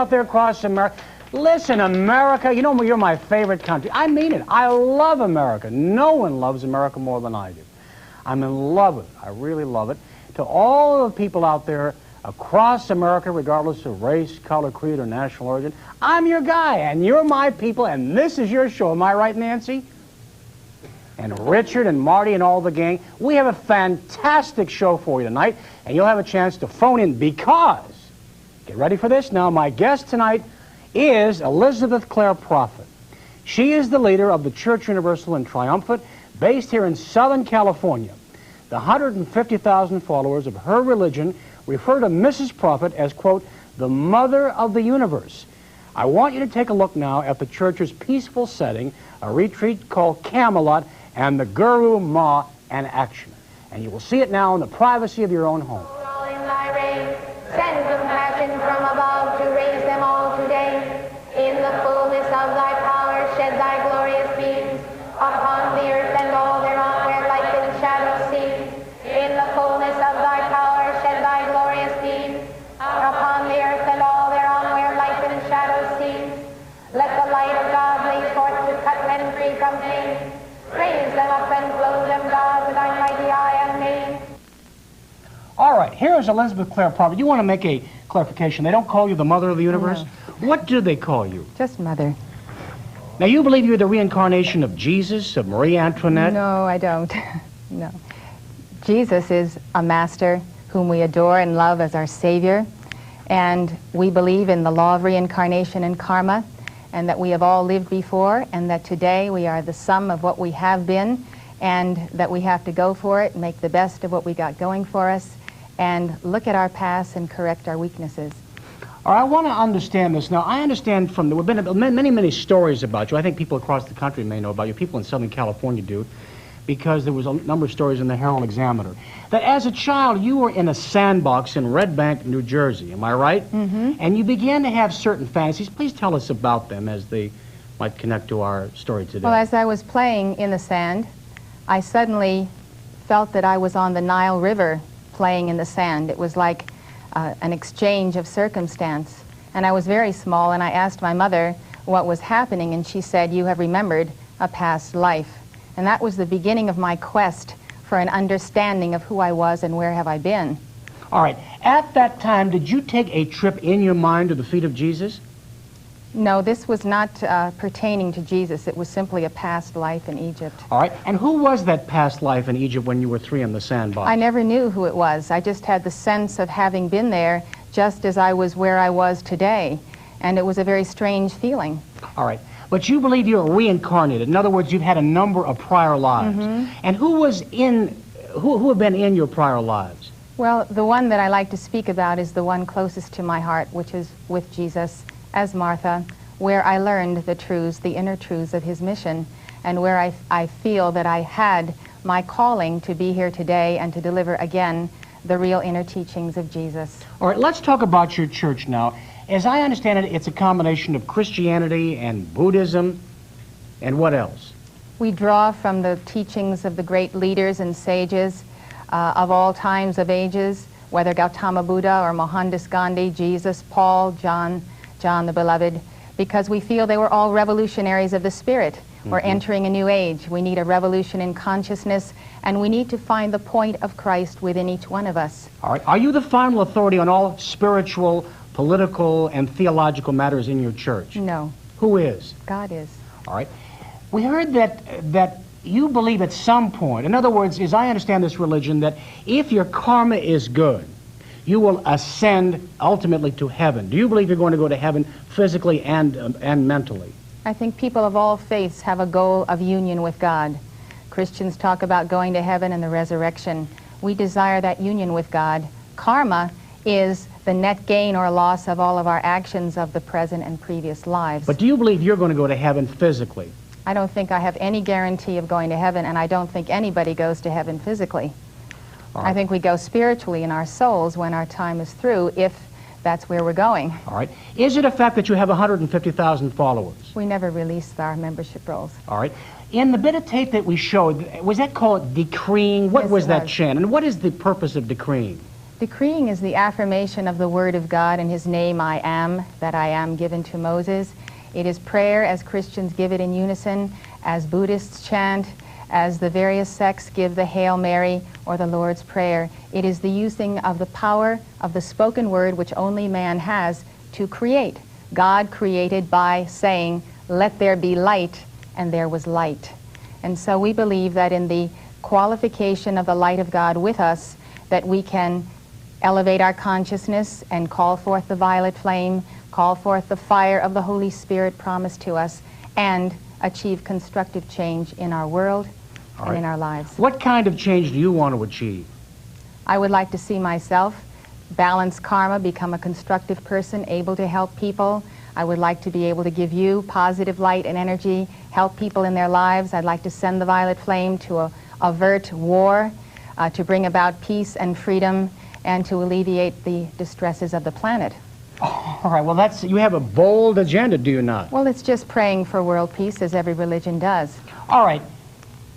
out there across America. Listen, America, you know, you're my favorite country. I mean it. I love America. No one loves America more than I do. I'm in love with it. I really love it. To all the people out there across America, regardless of race, color, creed, or national origin, I'm your guy, and you're my people, and this is your show. Am I right, Nancy? And Richard and Marty and all the gang, we have a fantastic show for you tonight, and you'll have a chance to phone in because, get ready for this now, my guest tonight is Elizabeth Clare Prophet. She is the leader of the Church Universal and Triumphant, based here in Southern California. The 150,000 followers of her religion refer to Mrs. Prophet as, quote, the mother of the universe. I want you to take a look now at the church's peaceful setting, a retreat called Camelot, and the Guru Ma in action. And you will see it now in the privacy of your own home. All in thy reign, send compassion from above to raise them all today. In the fullness of thy power, shed thy glorious beams upon the earth and all thereon where light and shadow seems. In the fullness of thy power, shed thy glorious beams upon the earth and all thereon where light and shadow seems. Let the light of God blaze forth to cut men free from pain. Raise them up and clothe them, God, with thy mighty eye and mane. All right, here is Elizabeth Clare Prophet. You want to make a clarification. They don't call you the mother of the universe? No. What do they call you? Just mother. Now, you believe you're the reincarnation of Jesus, of Marie Antoinette? No, I don't. No. Jesus is a master whom we adore and love as our Savior. And we believe in the law of reincarnation and karma, and that we have all lived before, and that today we are the sum of what we have been, and that we have to go for it, make the best of what we got going for us, and look at our past and correct our weaknesses. All right, I want to understand this. Now, I understand from there have been many stories about you. I think people across the country may know about you. People in Southern California do, because there was a number of stories in the Herald Examiner. That as a child, you were in a sandbox in Red Bank, New Jersey. Am I right? Mm-hmm. And you began to have certain fantasies. Please tell us about them as they might connect to our story today. Well, as I was playing in the sand, I suddenly felt that I was on the Nile River playing in the sand. It was like an exchange of circumstance. And I was very small, and I asked my mother what was happening, and she said, "You have remembered a past life." And that was the beginning of my quest for an understanding of who I was and where have I been. All right. At that time, did you take a trip in your mind to the feet of Jesus? No, this was not pertaining to Jesus. It was simply a past life in Egypt. All right. And who was that past life in Egypt when you were 3 in the sandbox? I never knew who it was. I just had the sense of having been there just as I was where I was today. And it was a very strange feeling. All right. But you believe you're reincarnated. In other words, you've had a number of prior lives. Mm-hmm. And who have been in your prior lives? Well, the one that I like to speak about is the one closest to my heart, which is with Jesus as Martha, where I learned the truths, the inner truths of his mission, and where I feel that I had my calling to be here today and to deliver again the real inner teachings of Jesus. All right, let's talk about your church now. As I understand it, it's a combination of Christianity and Buddhism, and what else? We draw from the teachings of the great leaders and sages of all times of ages, whether Gautama Buddha or Mohandas Gandhi, Jesus, Paul, John the Beloved, because we feel they were all revolutionaries of the Spirit. We're entering a new age. We need a revolution in consciousness, and we need to find the point of Christ within each one of us. All right. Are you the final authority on all spiritual, political, and theological matters in your church? No. Who is? God is. All right. We heard that you believe at some point, in other words, as I understand this religion, that if your karma is good, you will ascend ultimately to heaven. Do you believe you're going to go to heaven physically and mentally? I think people of all faiths have a goal of union with God. Christians talk about going to heaven and the resurrection. We desire that union with God. Karma is the net gain or loss of all of our actions of the present and previous lives. But do you believe you're going to go to heaven physically? I don't think I have any guarantee of going to heaven, and I don't think anybody goes to heaven physically. All right. I think we go spiritually in our souls when our time is through, if that's where we're going. All right. Is it a fact that you have 150,000 followers? We never released our membership rolls. All right. In the bit of tape that we showed, was that called decreeing? What Yes, was it that was. chant? And what is the purpose of decreeing? Decreeing is the affirmation of the Word of God in His name, I am, that I am given to Moses. It is prayer as Christians give it in unison, as Buddhists chant, as the various sects give the Hail Mary or the Lord's Prayer. It is the using of the power of the spoken word which only man has to create. God created by saying, let there be light, and there was light. And so we believe that in the qualification of the light of God with us, that we can elevate our consciousness and call forth the violet flame, call forth the fire of the Holy Spirit promised to us, and achieve constructive change in our world and in our lives. What kind of change do you want to achieve? I would like to see myself balance karma, become a constructive person, able to help people. I would like to be able to give you positive light and energy, help people in their lives. I'd like to send the violet flame to avert war, to bring about peace and freedom, and to alleviate the distresses of the planet. All right, well, you have a bold agenda, do you not? Well, it's just praying for world peace, as every religion does. All right.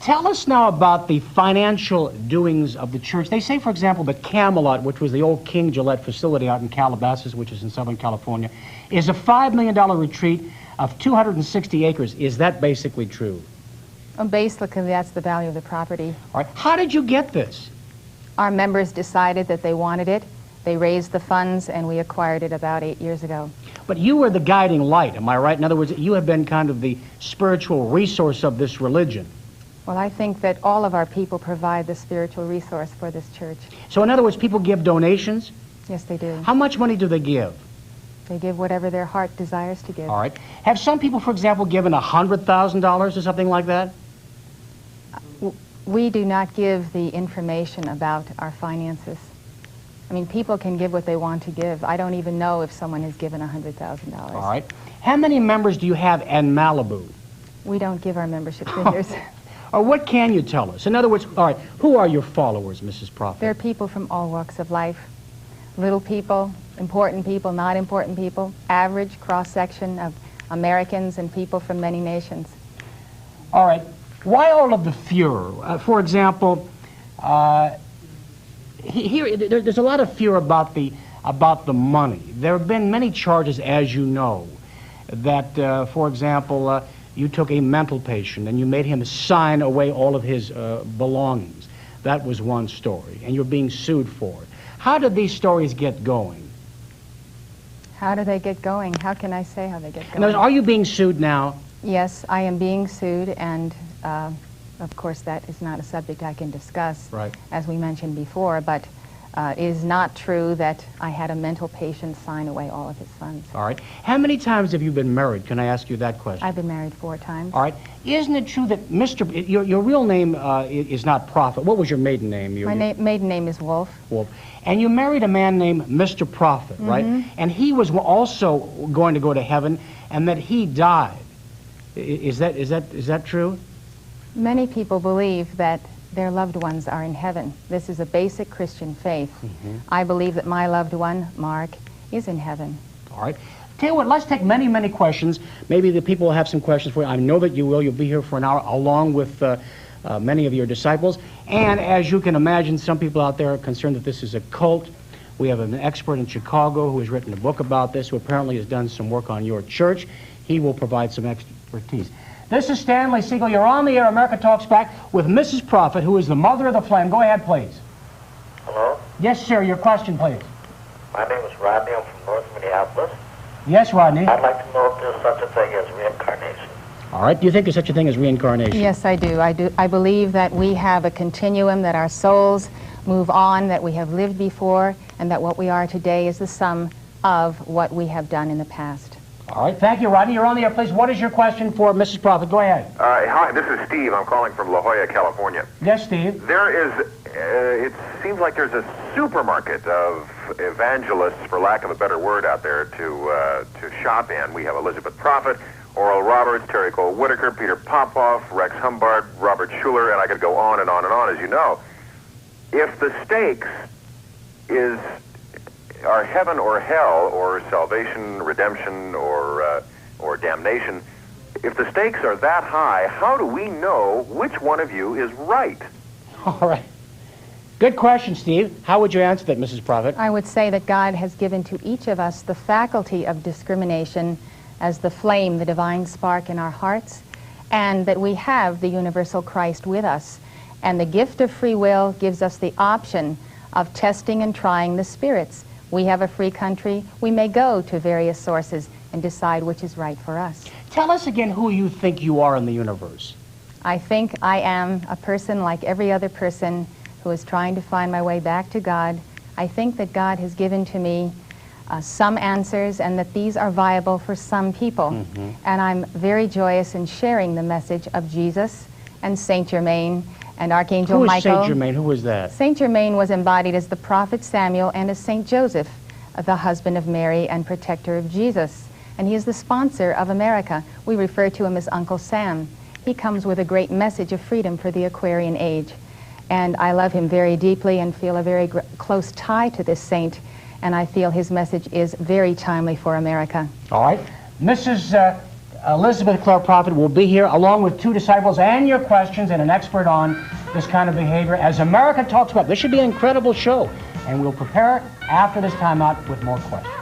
Tell us now about the financial doings of the church. They say, for example, that Camelot, which was the old King Gillette facility out in Calabasas, which is in Southern California, is a $5 million retreat of 260 acres. Is that basically true? Well, basically, that's the value of the property. All right. How did you get this? Our members decided that they wanted it. They raised the funds, and we acquired it about 8 years ago. But you were the guiding light, am I right? In other words, you have been kind of the spiritual resource of this religion. Well, I think that all of our people provide the spiritual resource for this church. So in other words, people give donations? Yes, they do. How much money do they give? They give whatever their heart desires to give. All right. Have some people, for example, given $100,000 or something like that? We do not give the information about our finances. I mean, people can give what they want to give. I don't even know if someone has given $100,000. All right. How many members do you have in Malibu? We don't give our membership figures. Or what can you tell us? In other words, all right, who are your followers, Mrs. Prophet? There are people from all walks of life. Little people, important people, not important people, average cross-section of Americans and people from many nations. All right. Why all of the furor? For example, there's a lot of furor about the money. There have been many charges, as you know, that, for example, you took a mental patient and you made him sign away all of his belongings. That was one story, and you're being sued for it. How did these stories get going? How do they get going? How can I say how they get going? Now, are you being sued now? Yes, I am being sued, and of course that is not a subject I can discuss, right, as we mentioned before, but it is not true that I had a mental patient sign away all of his funds. All right. How many times have you been married? Can I ask you that question? I've been married 4 times. All right. Isn't it true that your real name is not Prophet? What was your maiden name? My maiden name is Wolf. Wolf. And you married a man named Mr. Prophet, right? And he was also going to go to heaven, and that he died. Is that true? Many people believe that their loved ones are in heaven. This is a basic Christian faith. I believe that my loved one, Mark, is in heaven. All right. Tell you what, let's take many, many questions. Maybe the people will have some questions for you. I know that you will. You'll be here for an hour along with many of your disciples. And as you can imagine, some people out there are concerned that this is a cult. We have an expert in Chicago who has written a book about this, who apparently has done some work on your church. He will provide some expertise. This is Stanley Siegal. You're on the air. America Talks Back with Mrs. Prophet, who is the mother of the flame. Go ahead, please. Hello? Yes, sir. Your question, please. My name is Rodney. I'm from North Minneapolis. Yes, Rodney. I'd like to know if there's such a thing as reincarnation. All right. Do you think there's such a thing as reincarnation? Yes, I do. I believe that we have a continuum, that our souls move on, that we have lived before, and that what we are today is the sum of what we have done in the past. All right. Thank you, Rodney. You're on the air, please. What is your question for Mrs. Prophet? Go ahead. Hi, this is Steve. I'm calling from La Jolla, California. Yes, Steve. There is, it seems like there's a supermarket of evangelists, for lack of a better word, out there to shop in. We have Elizabeth Prophet, Oral Roberts, Terry Cole Whitaker, Peter Popoff, Rex Humbard, Robert Schuller, and I could go on and on and on, as you know. If the stakes are heaven or hell, or salvation, redemption, or damnation, if the stakes are that high, how do we know which one of you is right? All right. Good question, Steve. How would you answer that, Mrs. Prophet? I would say that God has given to each of us the faculty of discrimination as the flame, the divine spark in our hearts, and that we have the universal Christ with us. And the gift of free will gives us the option of testing and trying the spirits. We have a free country. We may go to various sources and decide which is right for us. Tell us again who you think you are in the universe. I think I am a person like every other person who is trying to find my way back to God. I think that God has given to me some answers and that these are viable for some people. And I'm very joyous in sharing the message of Jesus and Saint Germain and Archangel Michael. Who is Saint Germain? Who was that? Saint Germain was embodied as the prophet Samuel and as Saint Joseph, the husband of Mary and protector of Jesus. And he is the sponsor of America. We refer to him as Uncle Sam. He comes with a great message of freedom for the Aquarian age. And I love him very deeply and feel a very close tie to this saint. And I feel his message is very timely for America. All right. Mrs. Elizabeth Clare Prophet will be here along with 2 disciples and your questions and an expert on this kind of behavior as America talks about. This should be an incredible show. And we'll prepare after this timeout with more questions.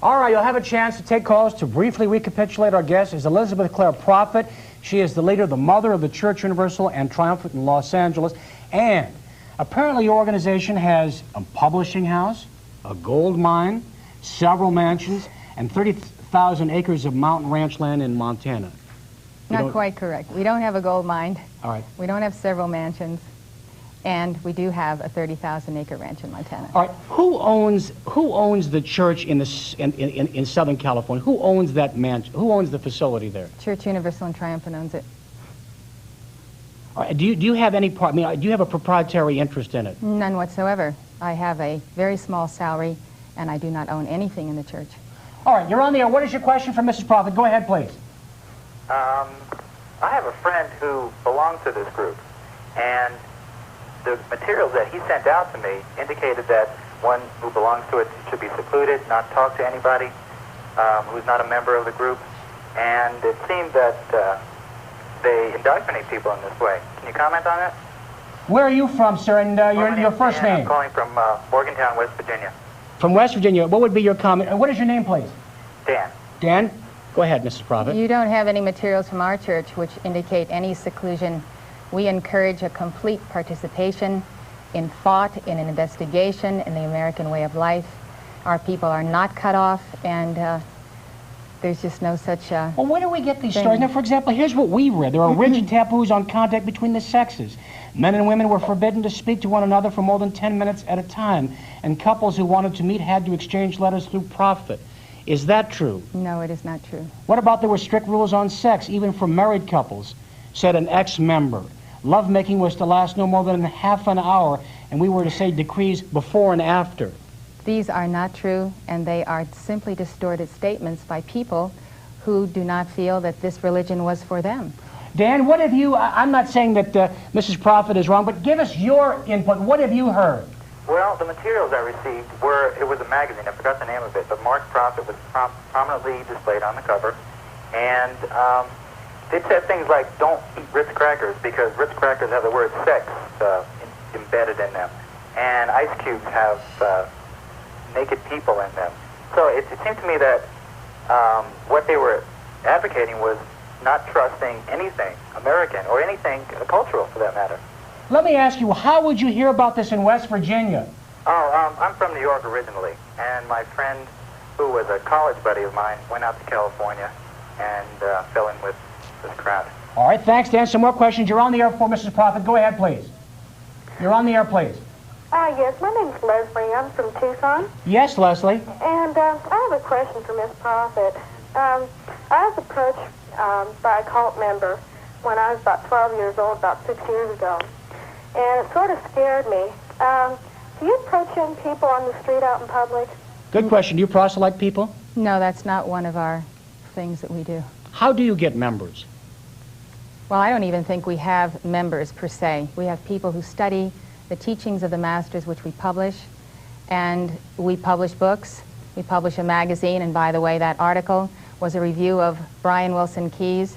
All right, you'll have a chance to take calls. To briefly recapitulate, our guest is Elizabeth Clare Prophet. She is the leader, the mother of the Church Universal and Triumphant in Los Angeles. And apparently your organization has a publishing house, a gold mine, several mansions, and 30,000 acres of mountain ranch land in Montana. Not quite correct. We don't have a gold mine. All right. We don't have several mansions. And we do have a 30,000-acre ranch in Montana. All right. Who owns the church in Southern California? Who owns that mansion? Who owns the facility there? Church Universal and Triumphant owns it. All right. Do you have any part? I mean, do you have a proprietary interest in it? None whatsoever. I have a very small salary, and I do not own anything in the church. All right. You're on the air. What is your question for Mrs. Prophet? Go ahead, please. I have a friend who belongs to this group, and the materials that he sent out to me indicated that one who belongs to it should be secluded, not talk to anybody who's not a member of the group. And it seemed that they indoctrinate people in this way. Can you comment on it? Where are you from, sir? And your first name? I'm calling from Morgantown, West Virginia. From West Virginia. What would be your comment? What is your name, please? Dan. Dan? Go ahead, Mrs. Prophet. You don't have any materials from our church which indicate any seclusion. We encourage a complete participation in thought, in an investigation, in the American way of life. Our people are not cut off, and there's just no such well, where do we get these stories? Now, for example, here's what we read. There are rigid taboos on contact between the sexes. Men and women were forbidden to speak to one another for more than 10 minutes at a time, and couples who wanted to meet had to exchange letters through prophet. Is that true? No, it is not true. What about there were strict rules on sex, even for married couples, said an ex-member. Lovemaking was to last no more than half an hour, and we were to say decrees before and after. These are not true, and they are simply distorted statements by people who do not feel that this religion was for them. Dan, what have you, I'm not saying that Mrs. Prophet is wrong, but give us your input. What have you heard? Well, the materials I received were, it was a magazine, I forgot the name of it, but Mark Prophet was prominently displayed on the cover, and it said things like, don't eat Ritz crackers, because Ritz crackers have the word sex embedded in them, and ice cubes have naked people in them. So it seemed to me that what they were advocating was not trusting anything American, or anything cultural for that matter. Let me ask you, how would you hear about this in West Virginia? Oh, I'm from New York originally, and my friend, who was a college buddy of mine, went out to California and fell in with this crowd. All right, thanks, Dan. Some more questions. You're on the air for Mrs. Prophet. Go ahead, please. You're on the air, please. Yes, my name's Leslie. I'm from Tucson. Yes, Leslie. And I have a question for Miss Prophet. I was approached by a cult member when I was about 12 years old, about 6 years ago. And it sort of scared me. Do you approach young people on the street out in public? Good question. Do you proselyte people? No, that's not one of our things that we do. How do you get members? Well, I don't even think we have members per se. We have people who study the teachings of the masters which we publish, and we publish books. We publish a magazine, and by the way, that article was a review of Brian Wilson Keyes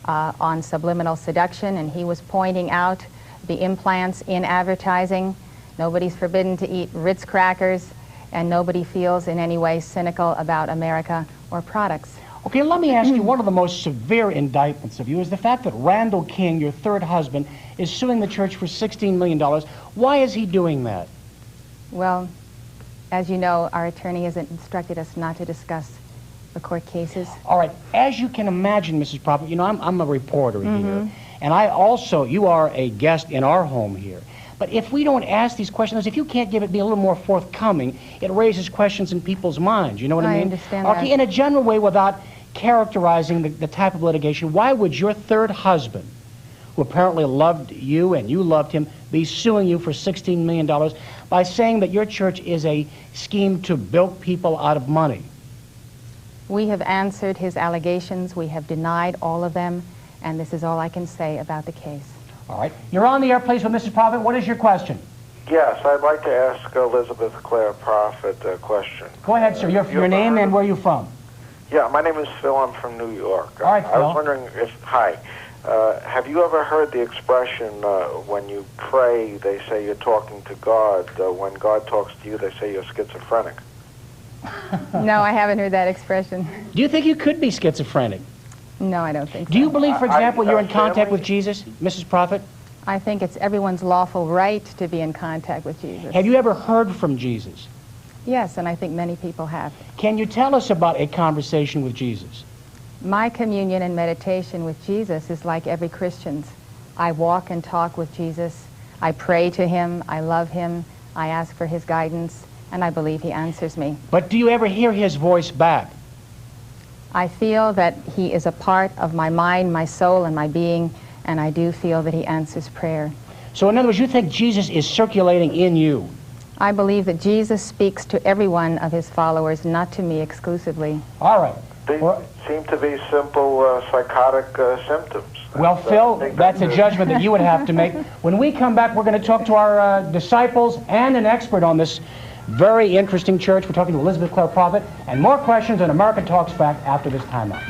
on subliminal seduction, and he was pointing out the implants in advertising. Nobody's forbidden to eat Ritz crackers, and nobody feels in any way cynical about America or products. Okay, let me ask you, one of the most severe indictments of you is the fact that Randall King, your third husband, is suing the church for $16 million. Why is he doing that? Well, as you know, our attorney has instructed us not to discuss the court cases. All right, as you can imagine, Mrs. Prophet, you know, I'm a reporter here, and you are a guest in our home here. But if we don't ask these questions, if you can't be a little more forthcoming, it raises questions in people's minds, you know what I mean? I understand okay, that. in a general way, without characterizing the type of litigation, why would your third husband, who apparently loved you and you loved him, be suing you for $16 million by saying that your church is a scheme to bilk people out of money? We have answered his allegations. We have denied all of them, and this is all I can say about the case. All right. You're on the air, please, with Mrs. Prophet. What is your question? Yes, I'd like to ask Elizabeth Clare Prophet a question. Go ahead, sir. Your name and where you're from. Yeah, my name is Phil. I'm from New York. All right, Phil. I was wondering if, have you ever heard the expression, when you pray, they say you're talking to God. When God talks to you, they say you're schizophrenic. No, I haven't heard that expression. Do you think you could be schizophrenic? No, I don't think so. Do you believe, for example, you're in contact with Jesus, Mrs. Prophet? I think it's everyone's lawful right to be in contact with Jesus. Have you ever heard from Jesus? Yes, and I think many people have. Can you tell us about a conversation with Jesus? My communion and meditation with Jesus is like every Christian's. I walk and talk with Jesus. I pray to him. I love him. I ask for his guidance, and I believe he answers me. But do you ever hear his voice back? I feel that he is a part of my mind, my soul, and my being, and I do feel that he answers prayer. So in other words, you think Jesus is circulating in you? I believe that Jesus speaks to every one of his followers, not to me exclusively. All right. They seem to be simple psychotic symptoms. Well, Phil, that's a judgment that you would have to make. When we come back, we're going to talk to our disciples and an expert on this very interesting church. We're talking to Elizabeth Clare Prophet, and more questions on America Talks Back after this timeout.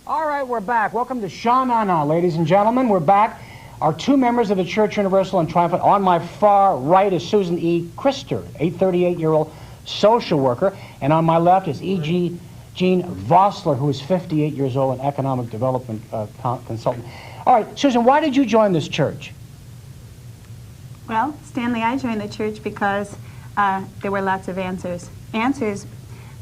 All right, we're back. Welcome to Sha-Na-Na, ladies and gentlemen. We're back. Our two members of the Church Universal and Triumphant. On my far right is Susan E. Krister, a 38-year-old social worker, and on my left is E.G. Jean Vossler, who is 58 years old, an economic development consultant. All right, Susan, why did you join this church? Well, Stanley, I joined the church because there were lots of answers. Answers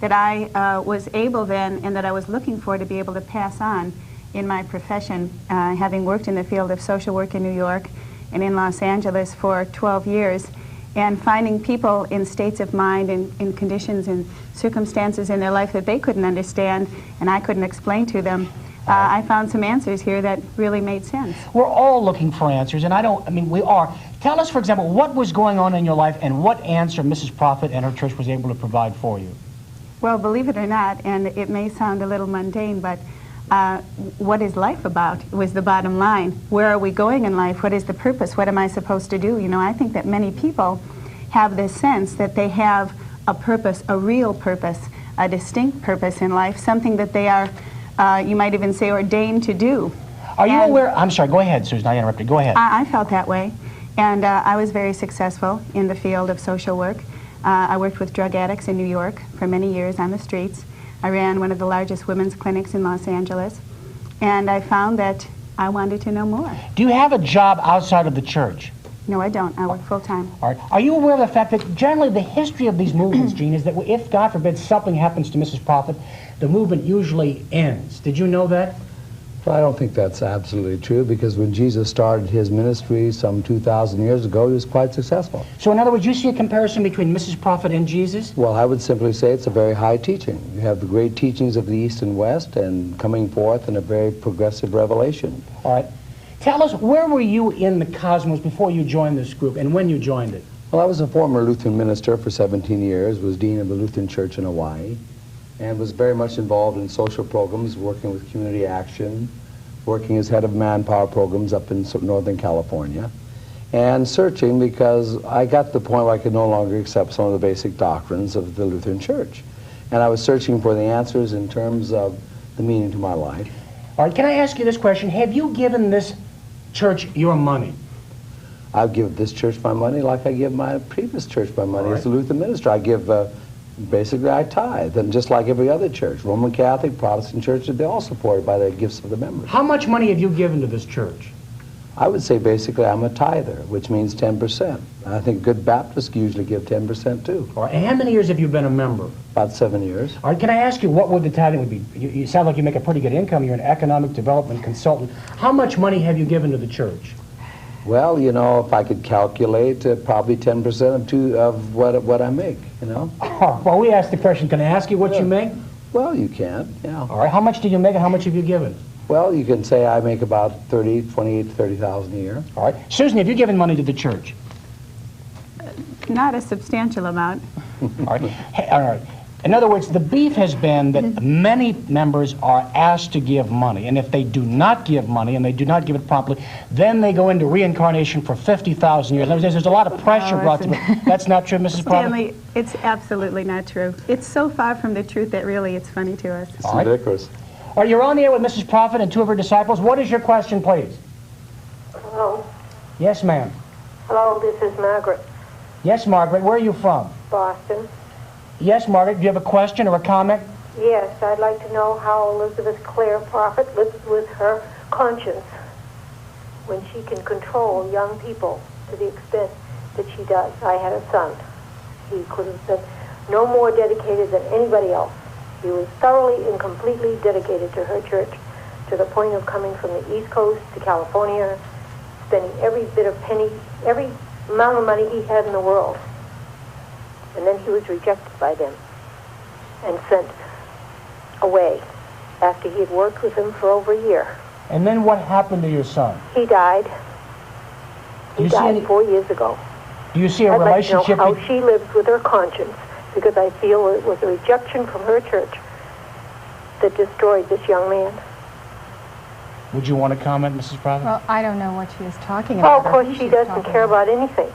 that I was able then and that I was looking for to be able to pass on in my profession, having worked in the field of social work in New York and in Los Angeles for 12 years, and finding people in states of mind and in conditions and circumstances in their life that they couldn't understand and I couldn't explain to them. I found some answers here that really made sense. We're all looking for answers, and we are. Tell us, for example, what was going on in your life and what answer Mrs. Prophet and her church was able to provide for you. Well, believe it or not, and it may sound a little mundane, but what is life about was the bottom line. Where are we going in life? What is the purpose? What am I supposed to do? You know, I think that many people have this sense that they have a purpose, a real purpose, a distinct purpose in life, something that they are, you might even say, ordained to do. Are you aware? I'm sorry, go ahead, Susan, I interrupted. Go ahead. I felt that way, and I was very successful in the field of social work. I worked with drug addicts in New York for many years on the streets. I ran one of the largest women's clinics in Los Angeles, and I found that I wanted to know more. Do you have a job outside of the church? No, I don't. I work full-time. All right. Are you aware of the fact that generally the history of these movements, Jean, is that if, God forbid, something happens to Mrs. Prophet, the movement usually ends? Did you know that? Well, I don't think that's absolutely true, because when Jesus started his ministry some 2,000 years ago, he was quite successful. So in other words, you see a comparison between Mrs. Prophet and Jesus? Well, I would simply say it's a very high teaching. You have the great teachings of the East and West and coming forth in a very progressive revelation. All right. Tell us, where were you in the cosmos before you joined this group and when you joined it? Well, I was a former Lutheran minister for 17 years, was dean of the Lutheran Church in Hawaii. and was very much involved in social programs, working with community action, working as head of manpower programs up in Northern California, and searching because I got to the point where I could no longer accept some of the basic doctrines of the Lutheran Church. And I was searching for the answers in terms of the meaning to my life. All right, can I ask you this question? Have you given this church your money? I give this church my money like I give my previous church my money as a Lutheran minister. I give, basically I tithe, and just like every other church, Roman Catholic, Protestant churches, they're all supported by the gifts of the members. How much money have you given to this church? I would say basically I'm a tither, which means 10%. I think good Baptists usually give 10% too. All right, and how many years have you been a member? About 7 years. All right, can I ask you what would the tithing would be? You sound like you make a pretty good income. You're an economic development consultant. How much money have you given to the church? Well, you know, if I could calculate, probably 10% of what I make, you know. Oh, well, we asked the question, can I ask you what you make? Well, you can, yeah. All right, how much do you make and how much have you given? Well, you can say I make about 28 to 30,000 a year. All right. Susan, have you given money to the church? Not a substantial amount. All right. Hey, all right. In other words, the beef has been that many members are asked to give money, and if they do not give money and they do not give it promptly, then they go into reincarnation for 50,000 years. There's a lot of pressure brought to them. That's not true, Mrs. Prophet? Stanley, it's absolutely not true. It's so far from the truth that really it's funny to us. It's ridiculous. All right, you're on the air with Mrs. Prophet and two of her disciples. What is your question, please? Hello. Yes, ma'am. Hello, this is Margaret. Yes, Margaret. Where are you from? Boston. Yes, Margaret. Do you have a question or a comment? Yes, I'd like to know how Elizabeth Clare Prophet lives with her conscience when she can control young people to the extent that she does. I had a son. He could have been no more dedicated than anybody else. He was thoroughly and completely dedicated to her church, to the point of coming from the East Coast to California, spending every bit of penny, every amount of money he had in the world. And then he was rejected by them and sent away after he had worked with them for over a year. And then what happened to your son? He died. He died 4 years ago. Do you see a I'd relationship? like to know how she lives with her conscience, because I feel it was a rejection from her church that destroyed this young man. Would you want to comment, Mrs. Prophet? Well, I don't know what she is talking Oh, about. of course, she doesn't care about anything.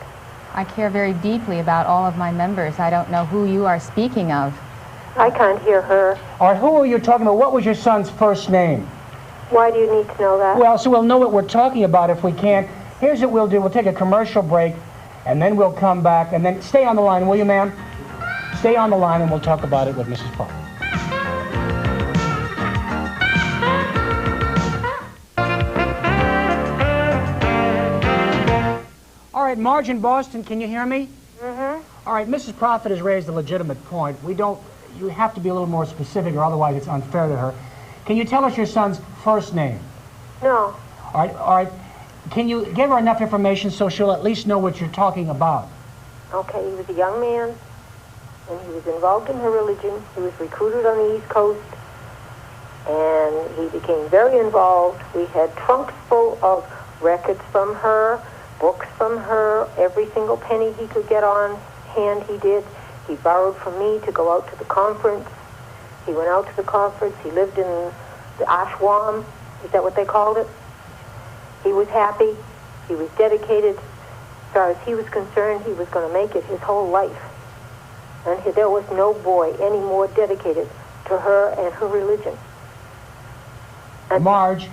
I care very deeply about all of my members. I don't know who you are speaking of. I can't hear her. All right, who are you talking about? What was your son's first name? Why do you need to know that? Well, so we'll know what we're talking about if we can. Here's what we'll do. We'll take a commercial break, and then we'll come back. And then stay on the line, will you, ma'am? Stay on the line, and we'll talk about it with Mrs. Prophet. All right, Marge in Boston, can you hear me? Mm-hmm. All right, Mrs. Prophet has raised a legitimate point. You have to be a little more specific, or otherwise it's unfair to her. Can you tell us your son's first name? No. All right. Can you give her enough information so she'll at least know what you're talking about? Okay, he was a young man, and he was involved in her religion. He was recruited on the East Coast, and he became very involved. We had trunks full of records from her, books from her, every single penny he could get on hand he did. He borrowed from me to go out to the conference. He went out to the conference. He lived in the ashram. Is that what they called it? He was happy. He was dedicated. As far as he was concerned, he was going to make it his whole life. And there was no boy any more dedicated to her and her religion. And Marge,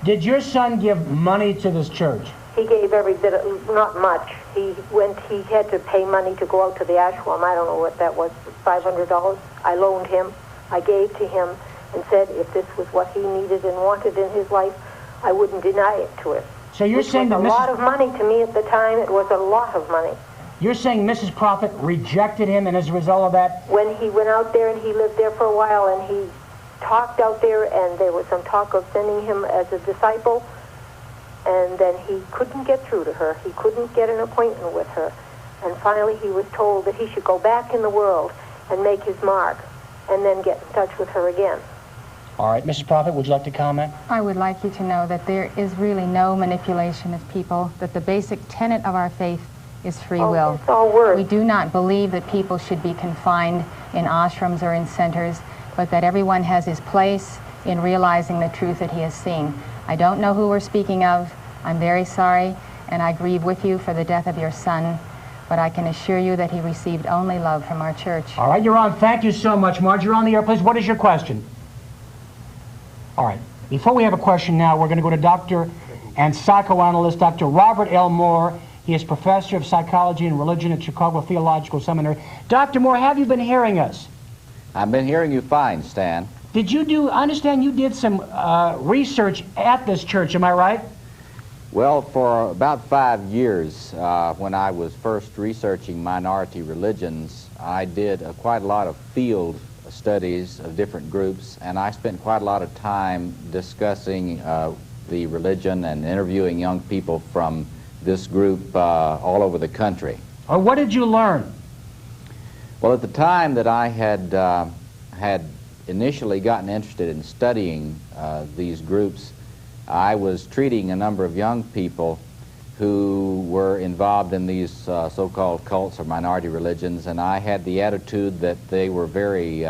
did your son give money to this church? he gave every bit of, not much. He had to pay money to go out to the ashram. I don't know what that was, $500. I loaned him. I gave to him and said if this was what he needed and wanted in his life, I wouldn't deny it to him. So you're saying that a lot of money to me at the time. It was a lot of money. You're saying Mrs. Prophet rejected him, and as a result of that... When he went out there and he lived there for a while and he talked out there, and there was some talk of sending him as a disciple, and then he couldn't get through to her. He couldn't get an appointment with her. And finally he was told that he should go back in the world and make his mark and then get in touch with her again. All right, Mrs. Prophet, would you like to comment? I would like you to know that there is really no manipulation of people, that the basic tenet of our faith is free will. It's all words. We do not believe that people should be confined in ashrams or in centers, but that everyone has his place in realizing the truth that he has seen. I don't know who we're speaking of. I'm very sorry, and I grieve with you for the death of your son, but I can assure you that he received only love from our church. All right, you're on. Thank you so much, Marge. You're on the air, please. What is your question? All right. Before we have a question now, we're going to go to Dr. and psychoanalyst Dr. Robert L. Moore. He is professor of psychology and religion at Chicago Theological Seminary. Dr. Moore, have you been hearing us? I've been hearing you fine, Stan. I understand you did some research at this church, am I right? Well, for about 5 years, when I was first researching minority religions, I did quite a lot of field studies of different groups, and I spent quite a lot of time discussing the religion and interviewing young people from this group all over the country. What did you learn? Well, at the time that I had initially gotten interested in studying these groups, I was treating a number of young people who were involved in these so-called cults or minority religions, and I had the attitude that they were very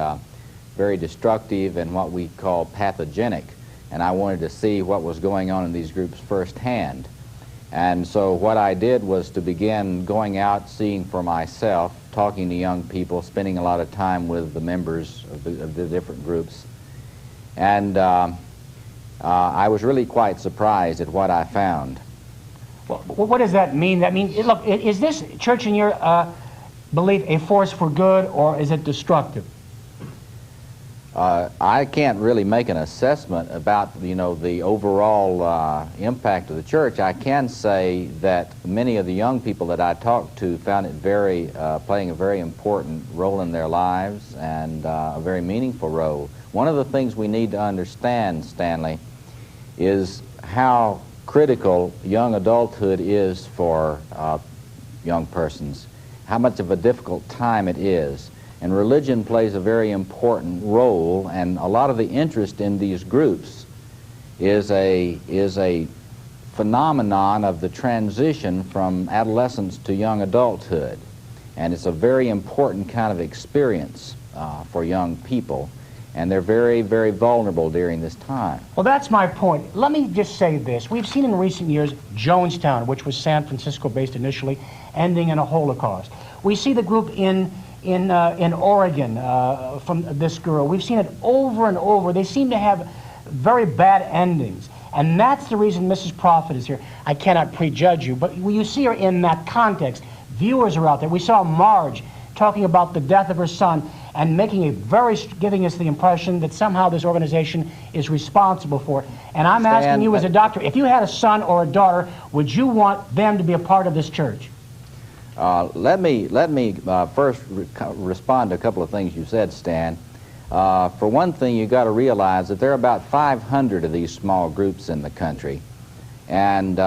destructive and what we call pathogenic, and I wanted to see what was going on in these groups firsthand. And so what I did was to begin going out, seeing for myself, talking to young people, spending a lot of time with the members of the different groups. And I was really quite surprised at what I found. Well, what does that mean? That means, look, is this church in your belief a force for good, or is it destructive? I can't really make an assessment about, the overall impact of the church. I can say that many of the young people that I talked to found it playing a very important role in their lives, and a very meaningful role. One of the things we need to understand, Stanley, is how critical young adulthood is for young persons, how much of a difficult time it is. And religion plays a very important role, and a lot of the interest in these groups is a phenomenon of the transition from adolescence to young adulthood. And it's a very important kind of experience for young people, and they're very, very vulnerable during this time. Well, that's my point. Let me just say this. We've seen in recent years Jonestown, which was San Francisco-based initially, ending in a Holocaust. We see the group in Oregon from this girl. We've seen it over and over. They seem to have very bad endings. And that's the reason Mrs. Prophet is here. I cannot prejudge you, but you see her in that context. Viewers are out there. We saw Marge talking about the death of her son and giving us the impression that somehow this organization is responsible for it. And I'm asking you as a doctor, if you had a son or a daughter, would you want them to be a part of this church? Let me first respond to a couple of things you said, Stan. For one thing, you've got to realize that there are about 500 of these small groups in the country, and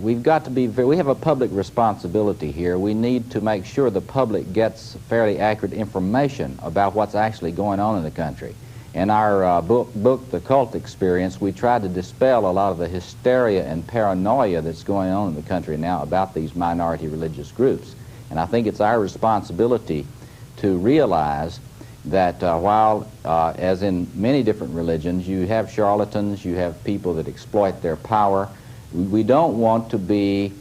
we've got to we have a public responsibility here. We need to make sure the public gets fairly accurate information about what's actually going on in the country. In our book, The Cult Experience, we tried to dispel a lot of the hysteria and paranoia that's going on in the country now about these minority religious groups. And I think it's our responsibility to realize that while, as in many different religions, you have charlatans, you have people that exploit their power, we don't want to be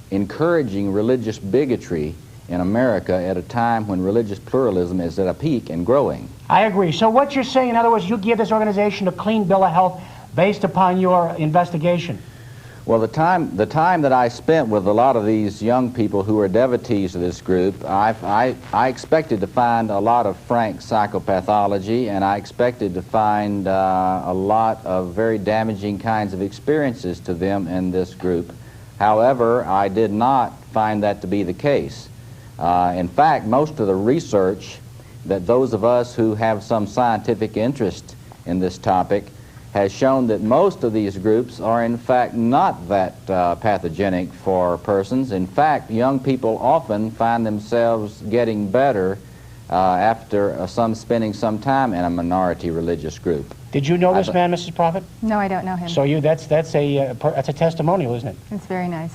encouraging religious bigotry in America at a time when religious pluralism is at a peak and growing. I agree. So what you're saying, in other words, you give this organization a clean bill of health based upon your investigation? Well, the time that I spent with a lot of these young people who are devotees of this group, I expected to find a lot of frank psychopathology, and I expected to find a lot of very damaging kinds of experiences to them in this group. However, I did not find that to be the case. In fact, most of the research that those of us who have some scientific interest in this topic has shown that most of these groups are in fact not that pathogenic for persons. In fact, young people often find themselves getting better after spending some time in a minority religious group. Did you know this man, Mrs. Prophet? No, I don't know him. So that's a testimonial, isn't it? It's very nice.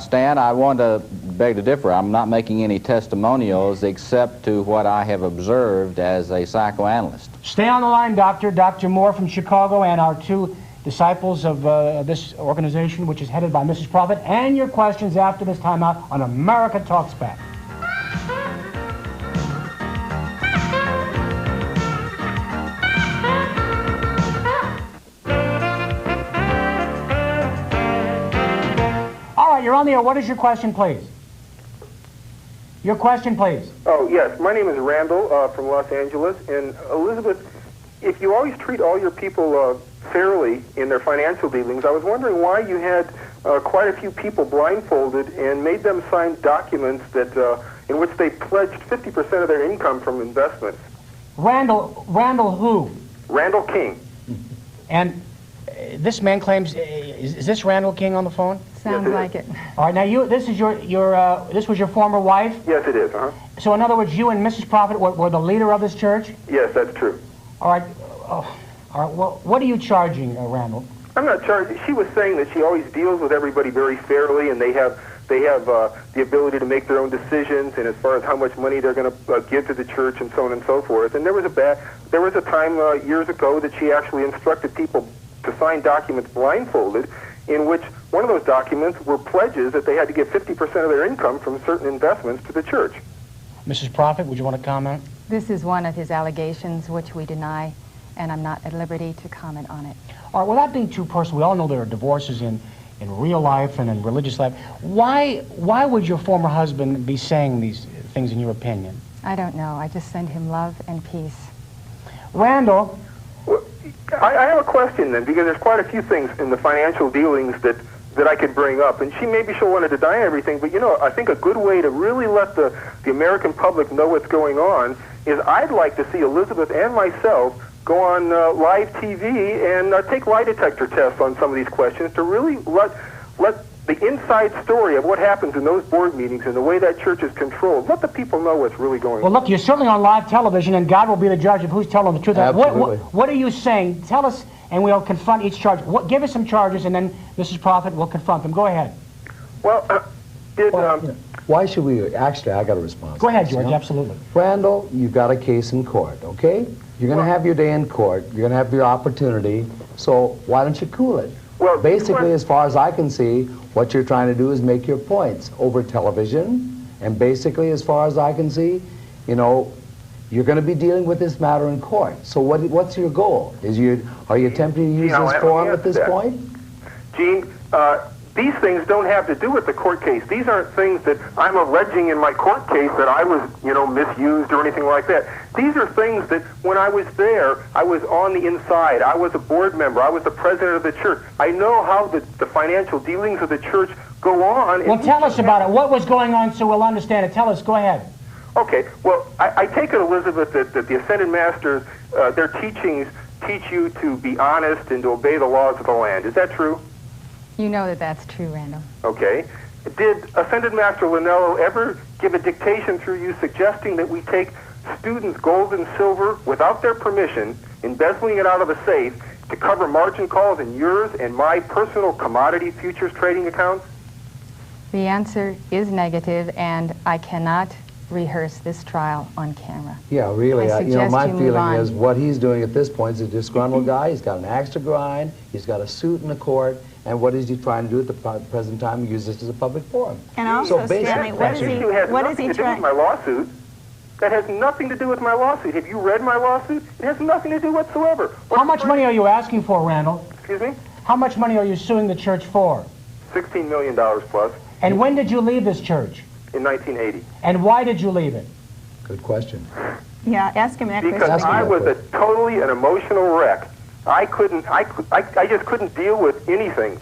Stan, I want to beg to differ. I'm not making any testimonials except to what I have observed as a psychoanalyst. Stay on the line, Doctor. Dr. Moore from Chicago and our two disciples of this organization, which is headed by Mrs. Prophet, and your questions after this timeout on America Talks Back. You're on the air. What is your question, please? Your question, please. Oh, yes. My name is Randall from Los Angeles. And Elizabeth, if you always treat all your people fairly in their financial dealings, I was wondering why you had quite a few people blindfolded and made them sign documents that in which they pledged 50% of their income from investments. Randall who? Randall King. And this man claims, is this Randall King on the phone? Sounds like it. All right, now this is this was your former wife? Yes, it is. So in other words, you and Mrs. Prophet were the leader of this church? Yes, that's true. All right. All right. Well, what are you charging, Randall? I'm not charging. She was saying that she always deals with everybody very fairly, and they have the ability to make their own decisions, and as far as how much money they're going to give to the church, and so on and so forth. And there was a time years ago that she actually instructed people to sign documents blindfolded, in which one of those documents were pledges that they had to give 50% of their income from certain investments to the church. Mrs. Prophet, would you want to comment? This is one of his allegations, which we deny, and I'm not at liberty to comment on it. All right, without being too personal, we all know there are divorces in real life and in religious life. Why would your former husband be saying these things in your opinion? I don't know. I just send him love and peace. Randall? Well, I have a question then, because there's quite a few things in the financial dealings that I could bring up, and maybe she'll want to deny everything, but I think a good way to really let the American public know what's going on is I'd like to see Elizabeth and myself go on live TV and take lie detector tests on some of these questions to really let the inside story of what happens in those board meetings and the way that church is controlled. Let the people know what's really going on. Well, look, you're certainly on live television, and God will be the judge of who's telling the truth. Absolutely. What are you saying? Tell us, and we'll confront each charge. Give us some charges, and then Mrs. Prophet will confront them. Go ahead. Well, why should we... Actually, I got a response. Go ahead, George, absolutely. Randall, you've got a case in court, okay? You're going to have your day in court. You're going to have your opportunity. So why don't you cool it? Well, basically, as far as I can see, what you're trying to do is make your points over television. And basically, as far as I can see, you're going to be dealing with this matter in court. So what's your goal? Are you attempting to use this forum at this point? Gene, these things don't have to do with the court case. These aren't things that I'm alleging in my court case that I was, misused or anything like that. These are things that when I was there, I was on the inside. I was a board member. I was the president of the church. I know how the financial dealings of the church go on. Well, tell us about it. What was going on so we'll understand it? Tell us. Go ahead. Okay. Well, I take it, Elizabeth, that the Ascended Masters, their teachings teach you to be honest and to obey the laws of the land. Is that true? You know that's true, Randall. Okay. Did Ascended Master Linello ever give a dictation through you suggesting that we take students' gold and silver without their permission, embezzling it out of a safe, to cover margin calls in yours and my personal commodity futures trading accounts? The answer is negative, and I cannot rehearse this trial on camera. Yeah, really. My feeling is what he's doing at this point is a disgruntled guy. He's got an axe to grind. He's got a suit in the court. And what is he trying to do at the present time? Use this as a public forum. And also, Stanley, what is he trying? My lawsuit. That has nothing to do with my lawsuit. Have you read my lawsuit? It has nothing to do whatsoever. How much money are you asking for, Randall? Excuse me? How much money are you suing the church for? $16 million plus. And when did you leave this church? In 1980. And why did you leave it? Good question. Yeah, ask him that question. Because I was totally an emotional wreck. I just couldn't deal with anything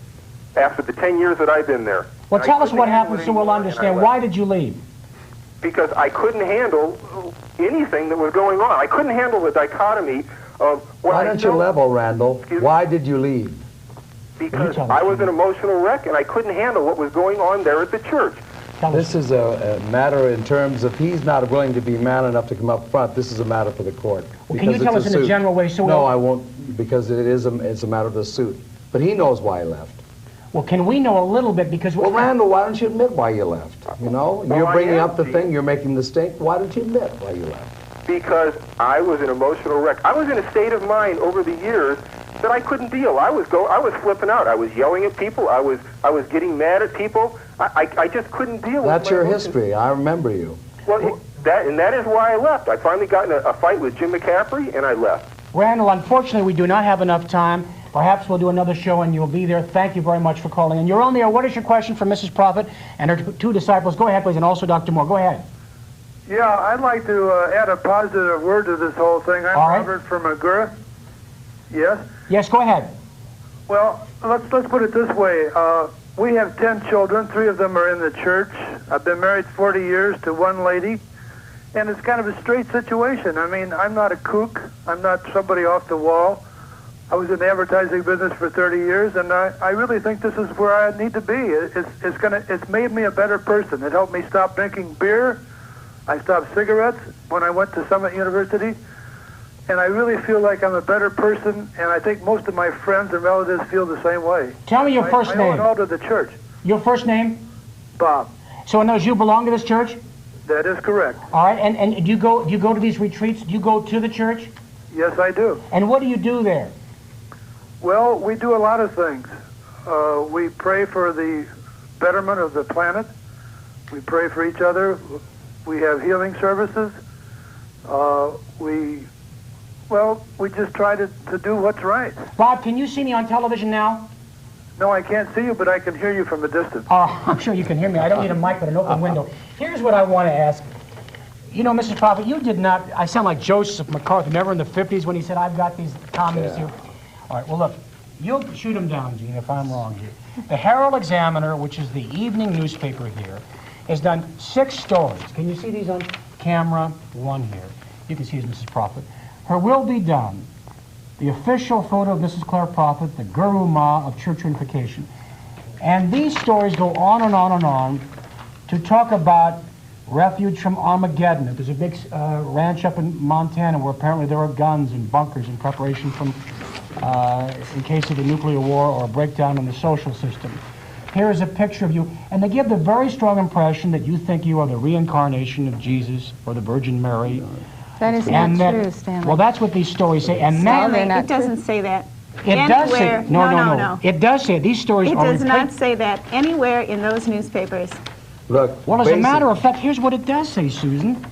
after the 10 years that I've been there. Well, tell us what happened so we'll understand. Why did you leave? Because I couldn't handle anything that was going on. I couldn't handle the dichotomy of what Why don't you level, Randall? Why did you leave? Because I was an emotional wreck and I couldn't handle what was going on there at the church. This is a matter in terms of he's not willing to be man enough to come up front. This is a matter for the court. Well, can you tell us in a general way? No, I won't, because it's a matter of the suit. But he knows why he left. Well, can we know a little bit? Because well, Randall, why don't you admit why you left? You know, you're bringing up the thing, you're making the mistake. Why don't you admit why you left? Because I was an emotional wreck. I was in a state of mind over the years that I couldn't deal. I was flipping out. I was yelling at people. I was getting mad at people. I just couldn't deal with it. That's your history. I remember you. Well, that is why I left. I finally got in a fight with Jim McCaffrey, and I left. Randall, unfortunately, we do not have enough time. Perhaps we'll do another show, and you'll be there. Thank you very much for calling. And you're on the air. What is your question for Mrs. Prophet and her two disciples? Go ahead, please, and also Dr. Moore. Go ahead. Yeah, I'd like to add a positive word to this whole thing. I'm Robert from Agoura. Yes? Yes, go ahead. Well, let's put it this way. We have 10 children. 3 of them are in the church. I've been married 40 years to one lady, and it's kind of a straight situation. I mean, I'm not a kook. I'm not somebody off the wall. I was in the advertising business for 30 years, and I really think this is where I need to be. It's made me a better person. It helped me stop drinking beer. I stopped cigarettes when I went to Summit University, and I really feel like I'm a better person, and I think most of my friends and relatives feel the same way. Tell me your first name. I owe it all to the church. Your first name? Bob. So in those, you belong to this church? That is correct. All right, and do you go to these retreats? Do you go to the church? Yes, I do. And what do you do there? Well, we do a lot of things. We pray for the betterment of the planet. We pray for each other. We have healing services. We just try to do what's right. Bob, can you see me on television now? No, I can't see you, but I can hear you from a distance. Oh, I'm sure you can hear me. I don't need a mic but an open window. Here's what I want to ask. You know, Mrs. Prophet, you did not... I sound like Joseph McCarthy, remember in the 50s when he said, I've got these communists here. All right, well, look, you'll shoot him down, Gene, if I'm wrong here. The Herald Examiner, which is the evening newspaper here, has done 6 stories. Can you see these on camera? One here. You can see it's Mrs. Prophet. Her Will Be Done, the official photo of Mrs. Claire Prophet, the Guru Ma of church unification. And these stories go on and on and on to talk about refuge from Armageddon. There's a big ranch up in Montana where apparently there are guns and bunkers in preparation from in case of a nuclear war or a breakdown in the social system. Here is a picture of you, and they give the very strong impression that you think you are the reincarnation of Jesus or the Virgin Mary. That is not true, Stanley. Well, that's what these stories say. And Stanley, it doesn't say that. It does say, no. It does say, these stories are... It does not say that anywhere in those newspapers. Look, well, as a matter of fact, here's what it does say, Susan.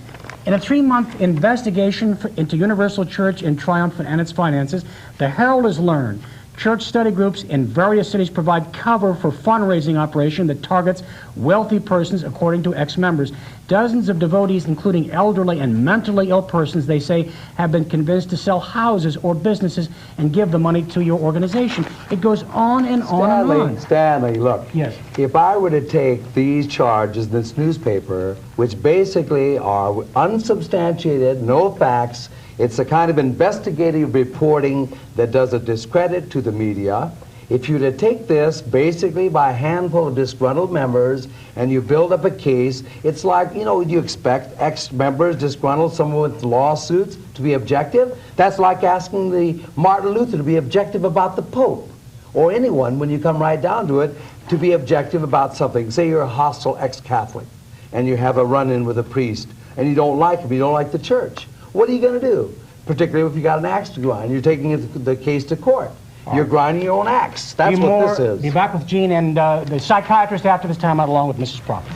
In a 3-month investigation into Universal Church in Triumph and its finances, the Herald has learned church study groups in various cities provide cover for fundraising operation that targets wealthy persons, according to ex-members. Dozens of devotees, including elderly and mentally ill persons, they say, have been convinced to sell houses or businesses and give the money to your organization. It goes on and on and on. Stanley, look. Yes. If I were to take these charges, this newspaper, which basically are unsubstantiated, no facts, it's a kind of investigative reporting that does a discredit to the media. If you were to take this basically by a handful of disgruntled members and you build up a case, it's like, you know, you expect ex-members, disgruntled, someone with lawsuits to be objective. That's like asking the Martin Luther to be objective about the Pope, or anyone, when you come right down to it, to be objective about something. Say you're a hostile ex-Catholic and you have a run-in with a priest and you don't like him, you don't like the church. What are you going to do? Particularly if you got an axe to grind. You're taking the case to court. You're grinding your own axe. That's what this is. Be back with Gene and the psychiatrist after this time out along with Mrs. Prophet.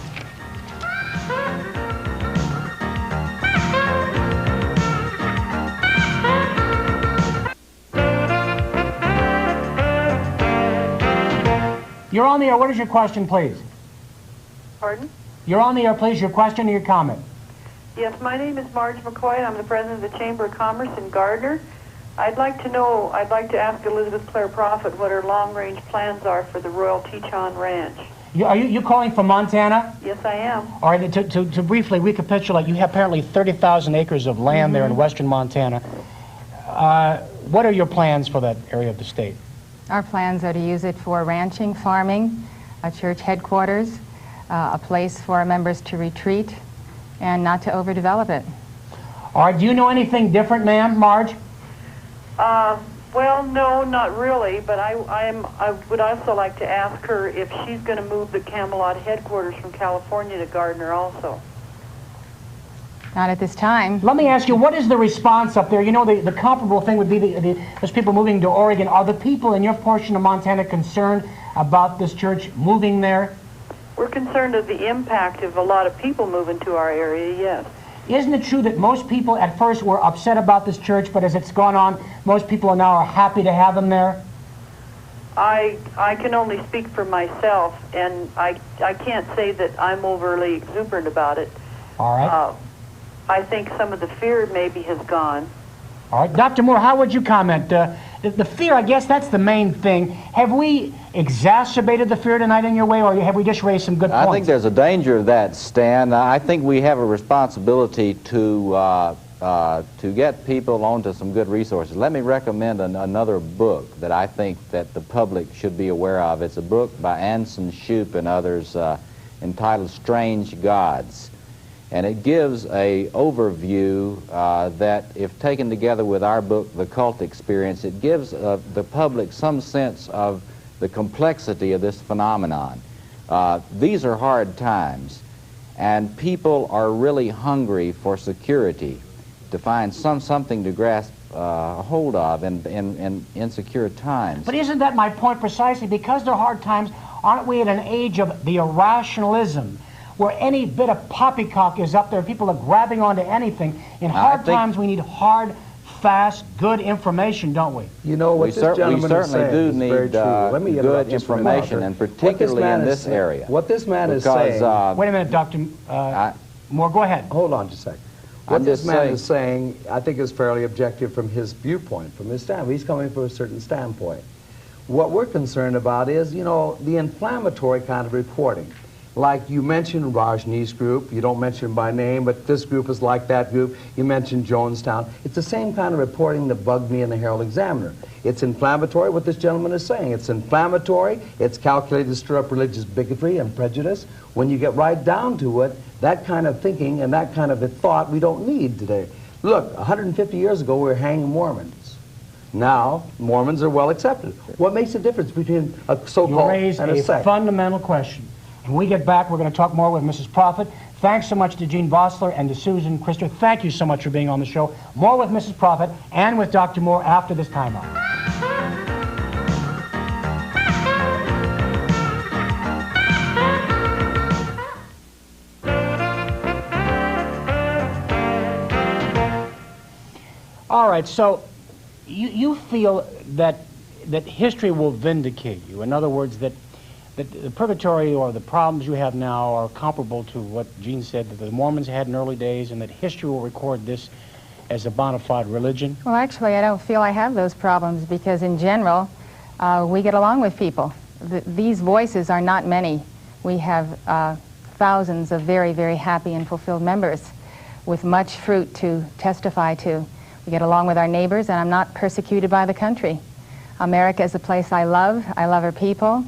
You're on the air. What is your question, please? Pardon? You're on the air, please. Your question or your comment? Yes, my name is Marge McCoy. I'm the president of the Chamber of Commerce in Gardner. I'd like to ask Elizabeth Claire Prophet what her long-range plans are for the Royal Teton Ranch. Are you calling from Montana? Yes, I am. All right, to briefly recapitulate, you have apparently 30,000 acres of land there in western Montana. What are your plans for that area of the state? Our plans are to use it for ranching, farming, a church headquarters, a place for members to retreat and not to overdevelop it. All right, do you know anything different, ma'am, Marge? Well, no, not really, but I would also like to ask her if she's going to move the Camelot headquarters from California to Gardner also. Not at this time. Let me ask you, what is the response up there? You know, the comparable thing would be those people moving to Oregon. Are the people in your portion of Montana concerned about this church moving there? We're concerned of the impact of a lot of people moving to our area, yes. Isn't it true that most people at first were upset about this church, but as it's gone on, most people now are happy to have them there? I can only speak for myself, and I can't say that I'm overly exuberant about it. All right. I think some of the fear maybe has gone. All right. Dr. Moore, how would you comment? The fear, I guess that's the main thing. Have we exacerbated the fear tonight in your way, or have we just raised some good points? I think there's a danger of that, Stan. I think we have a responsibility to get people onto some good resources. Let me recommend another book that I think that the public should be aware of. It's a book by Anson Shoup and others entitled Strange Gods. And it gives a overview that, if taken together with our book, The Cult Experience, it gives the public some sense of the complexity of this phenomenon. These are hard times, and people are really hungry for security, to find something to grasp hold of in insecure times. But isn't that my point precisely? Because they're hard times, aren't we at an age of the irrationalism, where any bit of poppycock is up there, people are grabbing onto anything? In hard times, we need hard, fast, good information, don't we? You know what this gentleman is saying do need good information, and particularly in this area. What this man is saying... Wait a minute, Dr. Moore, go ahead. Hold on just a second. What this man is saying, I think, is fairly objective from his viewpoint, from his standpoint. He's coming from a certain standpoint. What we're concerned about is, you know, the inflammatory kind of reporting. Like you mentioned Rajneesh's group, you don't mention by name, but this group is like that group. You mentioned Jonestown. It's the same kind of reporting that bugged me in the Herald Examiner. It's inflammatory, what this gentleman is saying. It's inflammatory, it's calculated to stir up religious bigotry and prejudice. When you get right down to it, that kind of thinking and that kind of a thought we don't need today. Look, 150 years ago we were hanging Mormons. Now, Mormons are well accepted. What makes the difference between a so-called and a sect? You raise a fundamental question. When we get back, we're going to talk more with Mrs. Prophet. Thanks so much to Gene Vossler and to Susan Krister. Thank you so much for being on the show. More with Mrs. Prophet and with Dr. Moore after this timeout. All right, so you feel that history will vindicate you. In other words, that the purgatory or the problems you have now are comparable to what Gene said that the Mormons had in early days, and that history will record this as a bona fide religion? Well, actually, I don't feel I have those problems, because in general, we get along with people. These voices are not many. We have thousands of very, very happy and fulfilled members with much fruit to testify to. We get along with our neighbors, and I'm not persecuted by the country. America is a place I love. I love our people.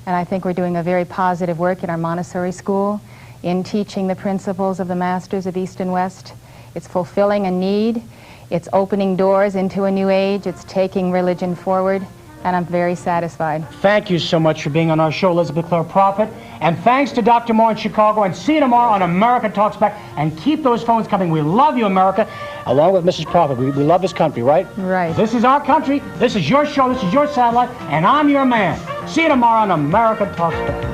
And I think we're doing a very positive work in our Montessori school in teaching the principles of the Masters of East and West. It's fulfilling a need. It's opening doors into a new age. It's taking religion forward. And I'm very satisfied. Thank you so much for being on our show, Elizabeth Clare Prophet. And thanks to Dr. Moore in Chicago. And see you tomorrow on America Talks Back. And keep those phones coming. We love you, America. Along with Mrs. Prophet. We love this country, right? Right. This is our country. This is your show. This is your satellite. And I'm your man. See you tomorrow on America Talks Back.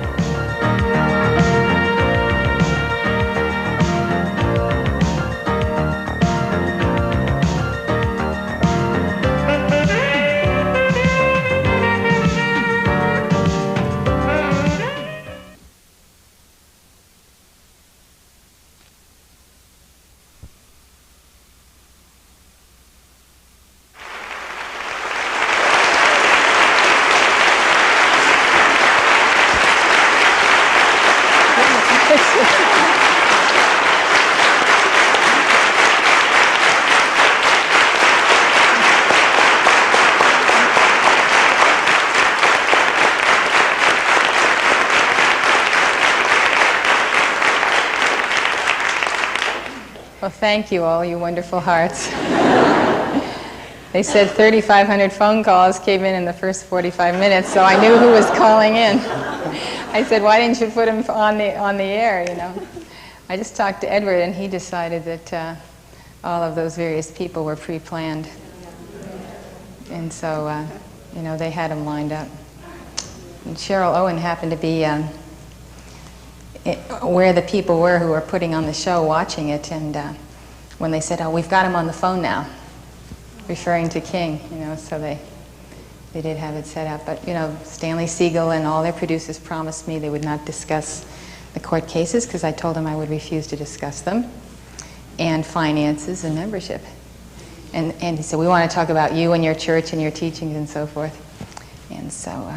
thank you all, you wonderful hearts. They said 3,500 phone calls came in the first 45 minutes, so I knew who was calling in. I said, why didn't you put him on the air, you know? I just talked to Edward, and he decided that all of those various people were pre-planned. And so, you know, they had him lined up. And Cheryl Owen happened to be where the people were who were putting on the show, watching it, and when they said, oh, we've got him on the phone now, referring to King, you know, so they did have it set up. But, you know, Stanley, Siegal, and all their producers promised me they would not discuss the court cases, because I told them I would refuse to discuss them, and finances and membership. And he said, we want to talk about you and your church and your teachings and so forth. And so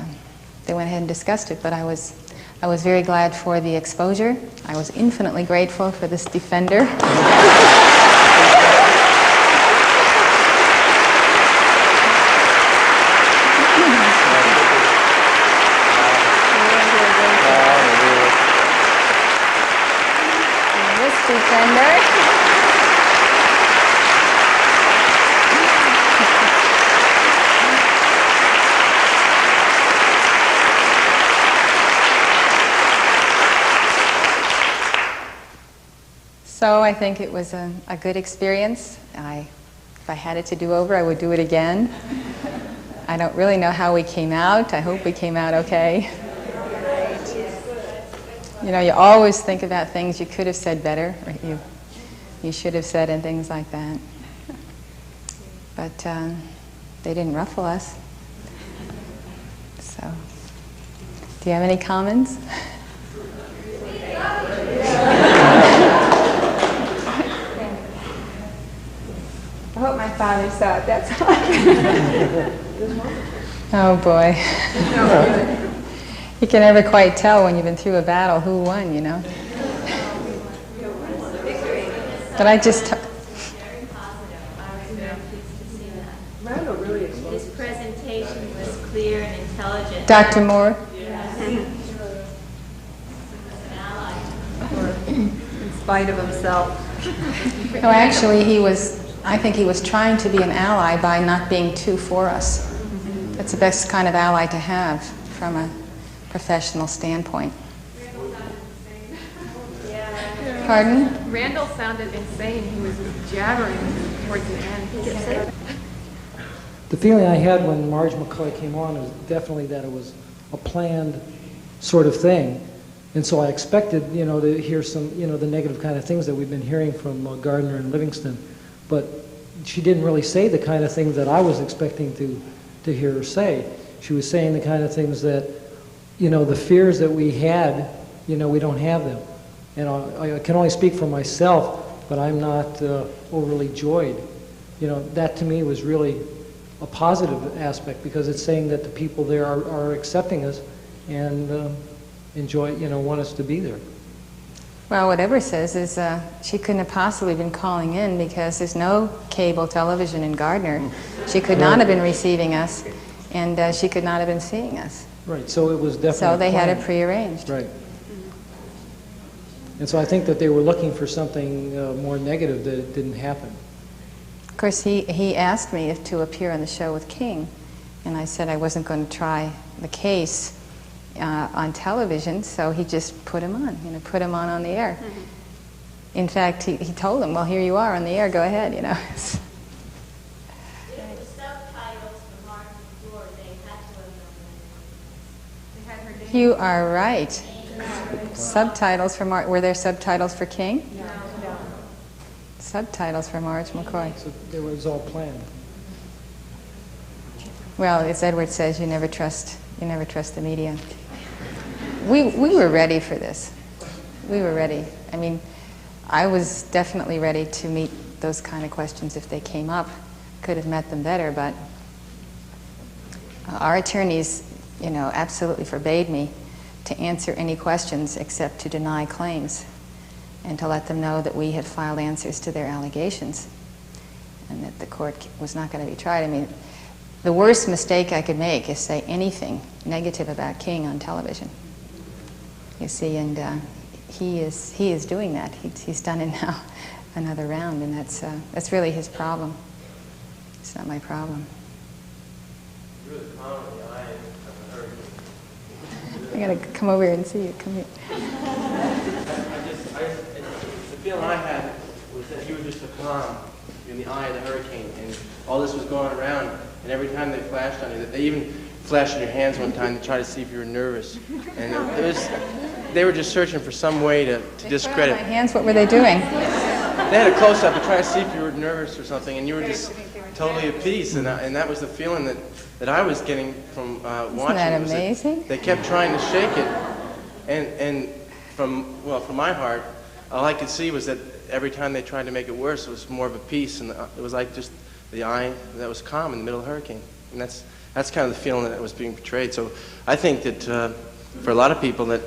they went ahead and discussed it, but I was very glad for the exposure. I was infinitely grateful for this defender. So I think it was a good experience. If I had it to do over, I would do it again. I don't really know how we came out. I hope we came out okay. You know, you always think about things you could have said better, or you should have said, and things like that. But they didn't ruffle us. So, do you have any comments? I hope my father saw it, that's all. Oh boy. You can never quite tell when you've been through a battle who won, you know. But I just... His presentation was clear and intelligent. Dr. Moore? In spite of himself. No, actually, I think he was trying to be an ally by not being too for us. That's the best kind of ally to have from a professional standpoint. Pardon? Randall sounded insane. He was jabbering towards the end. The feeling I had when Marge McCoy came on was definitely that it was a planned sort of thing. And so I expected, you know, to hear some, you know, the negative kind of things that we've been hearing from Gardner and Livingston. But she didn't really say the kind of things that I was expecting to hear her say. She was saying the kind of things that, you know, the fears that we had, you know, we don't have them. And I can only speak for myself, but I'm not overly joyed. You know, that to me was really a positive aspect, because it's saying that the people there are accepting us and enjoy, you know, want us to be there. Well, what Edward says is she couldn't have possibly been calling in because there's no cable television in Gardner. She could not have been receiving us, and she could not have been seeing us. Right, so it was definitely So they planned. had it prearranged. Right. And so I think that they were looking for something more negative that didn't happen. Of course, he asked me to appear on the show with King, and I said I wasn't going to try the case on television, so he just put him on, you know, put him on the air. Mm-hmm. In fact, he told him, well, here you are on the air, go ahead, you know. You are right. Subtitles for were there subtitles for King? No. Subtitles for Marge McCoy. So it was all planned. Well, as Edward says, you never trust the media. We were ready for this. We were ready. I mean, I was definitely ready to meet those kind of questions if they came up. Could have met them better, but our attorneys, you know, absolutely forbade me to answer any questions except to deny claims and to let them know that we had filed answers to their allegations and that the court was not going to be tried. I mean, the worst mistake I could make is say anything negative about King on television. You see, and he is doing that. He's done it now another round, and that's really his problem. It's not my problem. I gotta come over here and see you. Come here. The feeling I had was that you were just a calm in the eye of the hurricane, and all this was going around, and every time they flashed on you, they even flashed in your hands one time to try to see if you were nervous, and they were just searching for some way to discredit. My hands, what were they doing? They had a close-up to try to see if you were nervous or something, and you were just totally at peace, and that was the feeling that I was getting from watching. Isn't that amazing? They kept trying to shake it, and from my heart, all I could see was that every time they tried to make it worse, it was more of a peace, and it was like just the eye that was calm in the middle of the hurricane, and that's kind of the feeling that was being portrayed. So I think that for a lot of people that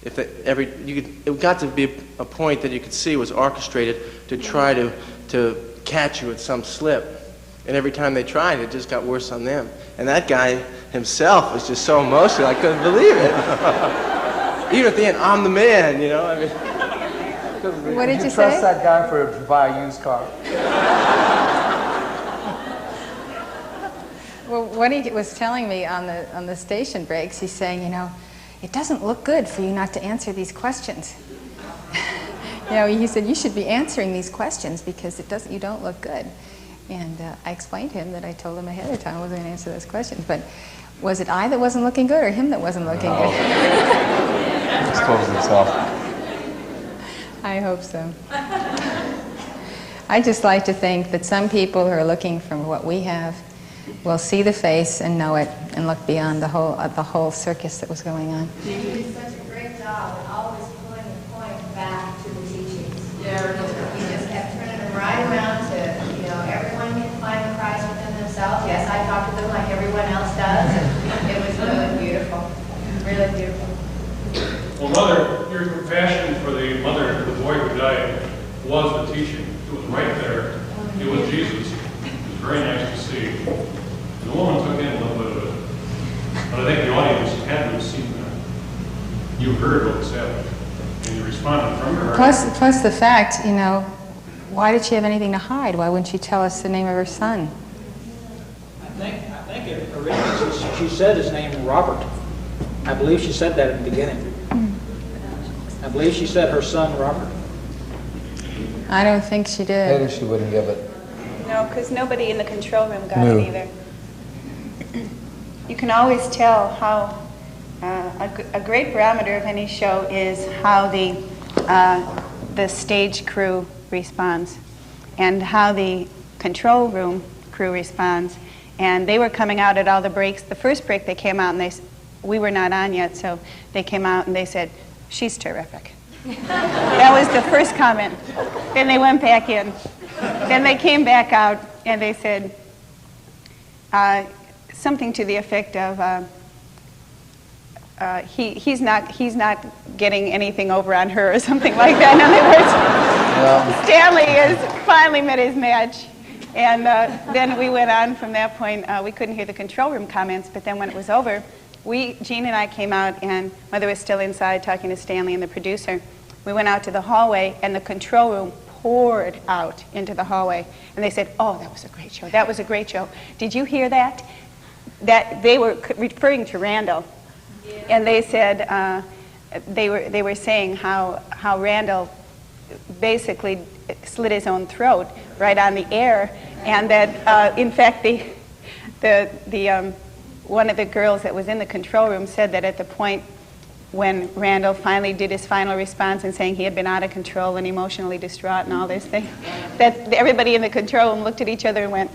it got to be a point that you could see was orchestrated to try to catch you at some slip. And every time they tried, it just got worse on them. And that guy himself was just so emotional, I couldn't believe it. Even at the end, I'm the man, you know. I mean, what did you say? Trust that guy to buy a used car. Well, what he was telling me on the station breaks, he's saying, you know, it doesn't look good for you not to answer these questions. You know, he said, you should be answering these questions because you don't look good. And I explained to him that I told him ahead of time I wasn't going to answer those questions. But was it I that wasn't looking good or him that wasn't looking good? Exposes himself. I hope so. I just like to think that some people who are looking for what we have will see the face and know it and look beyond the whole circus that was going on. You did such a great job at always pulling the point back to the teachings. Yeah. You just kept turning them right around to, you know, everyone can find Christ within themselves. Yes, I talk to them like everyone else does. And it was really beautiful. Really beautiful. Well, Mother, your compassion for the mother of the boy who died was the teaching. It was right there. It was Jesus. It was very nice to see. The woman took in a little bit of it. But I think the audience had to have seen that. You heard what was happening. And you responded from your heart. Plus the fact, you know, why did she have anything to hide? Why wouldn't she tell us the name of her son? I think it originally she said his name Robert. I believe she said that in the beginning. I believe she said her son Robert. I don't think she did. Maybe she wouldn't give it. No, because nobody in the control room got it either. You can always tell how a great barometer of any show is how the stage crew responds and how the control room crew responds. And they were coming out at all the breaks. The first break they came out and we were not on yet, so they came out and they said, "She's terrific." That was the first comment. Then they went back in. Then they came back out and they said something to the effect of, he's not getting anything over on her or something like that. In other words, Stanley has finally met his match. And then we went on from that point. We couldn't hear the control room comments, but then when it was over, Gene and I came out, and Mother was still inside talking to Stanley and the producer. We went out to the hallway, and the control room poured out into the hallway. And they said, "Oh, that was a great show. That was a great show. Did you hear that?" That they were referring to Randall. And they said, they were saying how Randall basically slit his own throat right on the air, and that in fact the one of the girls that was in the control room said that at the point when Randall finally did his final response and saying he had been out of control and emotionally distraught and all this thing, that everybody in the control room looked at each other and went.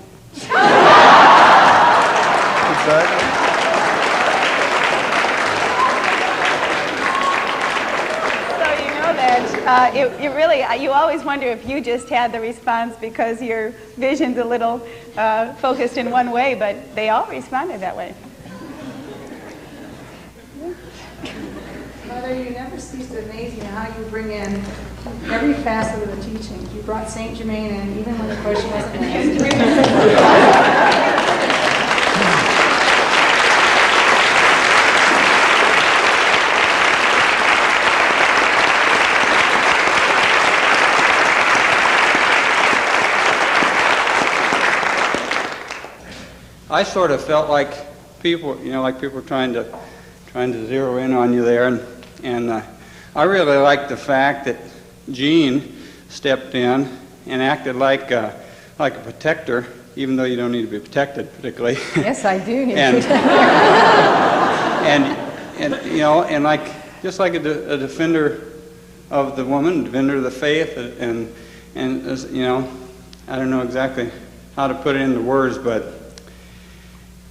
You always wonder if you just had the response because your vision's a little focused in one way, but they all responded that way. Mother, you never cease to amaze me how you bring in every facet of the teaching. You brought Saint Germain in even when the question wasn't asked. I sort of felt like people, like people trying to zero in on you there, and I really liked the fact that Gene stepped in and acted like a protector, even though you don't need to be protected particularly. Yes, I do need and, to and like just like a defender of the woman, defender of the faith, and I don't know exactly how to put it into words, but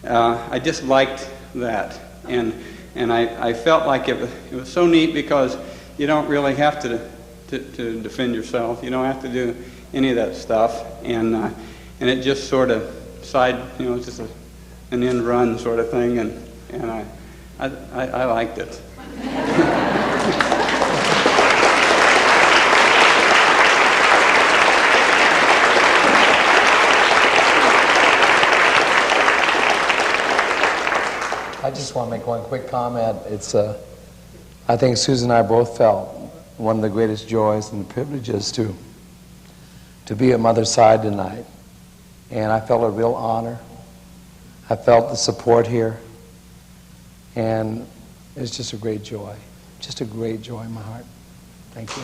I just liked that, and I felt like it was so neat because you don't really have to defend yourself. You don't have to do any of that stuff, and it just sort of it's just an end run sort of thing, and I liked it. I just want to make one quick comment. It's, I think Susan and I both felt one of the greatest joys and privileges to be at Mother's side tonight. And I felt a real honor. I felt the support here. And it's just a great joy. Just a great joy in my heart. Thank you.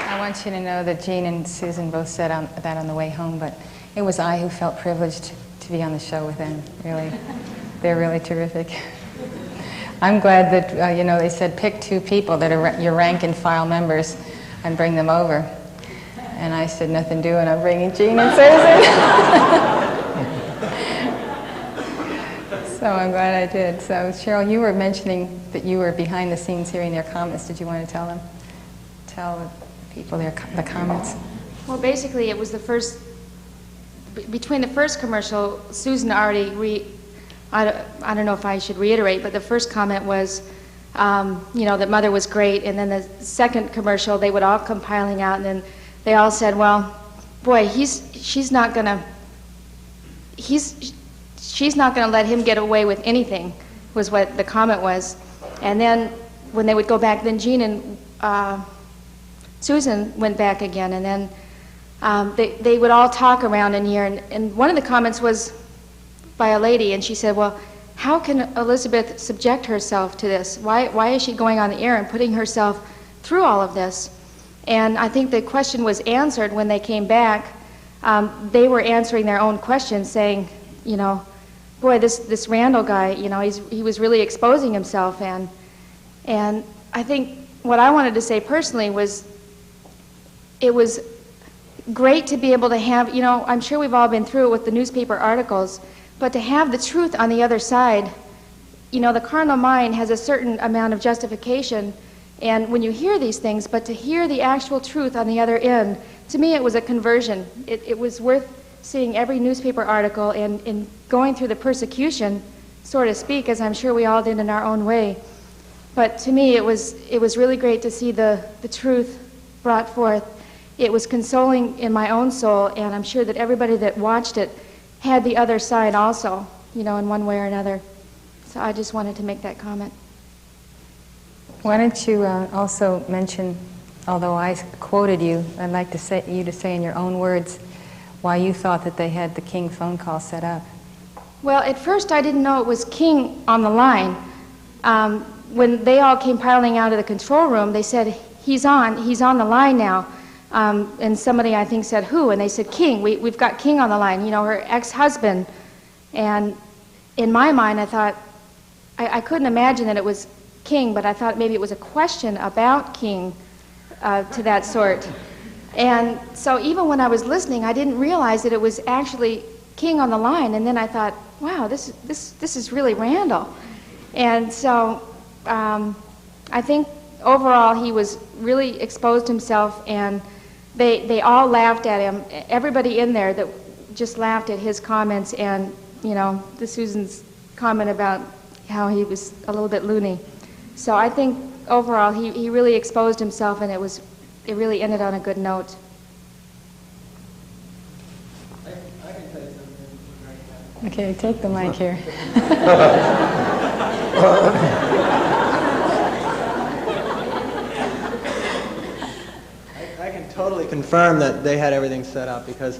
I want you to know that Jean and Susan both said that on the way home, but it was I who felt privileged to be on the show with them. Really, they're really terrific. I'm glad that they said pick two people that are your rank and file members and bring them over. And I said nothing doing. I'm bringing Jean and Susan. So I'm glad I did. So Cheryl, you were mentioning that you were behind the scenes hearing their comments. Did you want to tell people the comments? Well, basically, it was between the first commercial, Susan already I don't know if I should reiterate, but the first comment was, that Mother was great, and then the second commercial, they would all come piling out, and then they all said, well, boy, she's not gonna let him get away with anything, was what the comment was. And then when they would go back, then Jean and Susan went back again, and then they would all talk around in here, and one of the comments was by a lady, and she said, well, how can Elizabeth subject herself to this? Why is she going on the air and putting herself through all of this? And I think the question was answered when they came back. They were answering their own questions, saying, boy, this Randall guy, he was really exposing himself, and I think what I wanted to say personally was, it was great to be able to have, I'm sure we've all been through it with the newspaper articles, but to have the truth on the other side, the carnal mind has a certain amount of justification, and when you hear these things, but to hear the actual truth on the other end, to me it was a conversion. It was worth seeing every newspaper article and going through the persecution, so to speak, as I'm sure we all did in our own way. But to me it was really great to see the truth brought forth. It was consoling in my own soul, and I'm sure that everybody that watched it had the other side also, in one way or another. So I just wanted to make that comment. Why don't you also mention, although I quoted you, I'd like you to say in your own words why you thought that they had the King phone call set up. Well, at first I didn't know it was King on the line. When they all came piling out of the control room, they said, he's on the line now. And somebody, I think, said, who? And they said, King. We've got King on the line, her ex-husband. And in my mind, I thought, I couldn't imagine that it was King, but I thought maybe it was a question about King to that sort. And so even when I was listening, I didn't realize that it was actually King on the line. And then I thought, wow, this is really Randall. And so I think overall he was really exposed himself, and they all laughed at him. Everybody in there that just laughed at his comments, and the Susan's comment about how he was a little bit loony. So I think overall he really exposed himself, and it really ended on a good note. I can tell you something right now. Okay, take the mic here. I can totally confirm that they had everything set up, because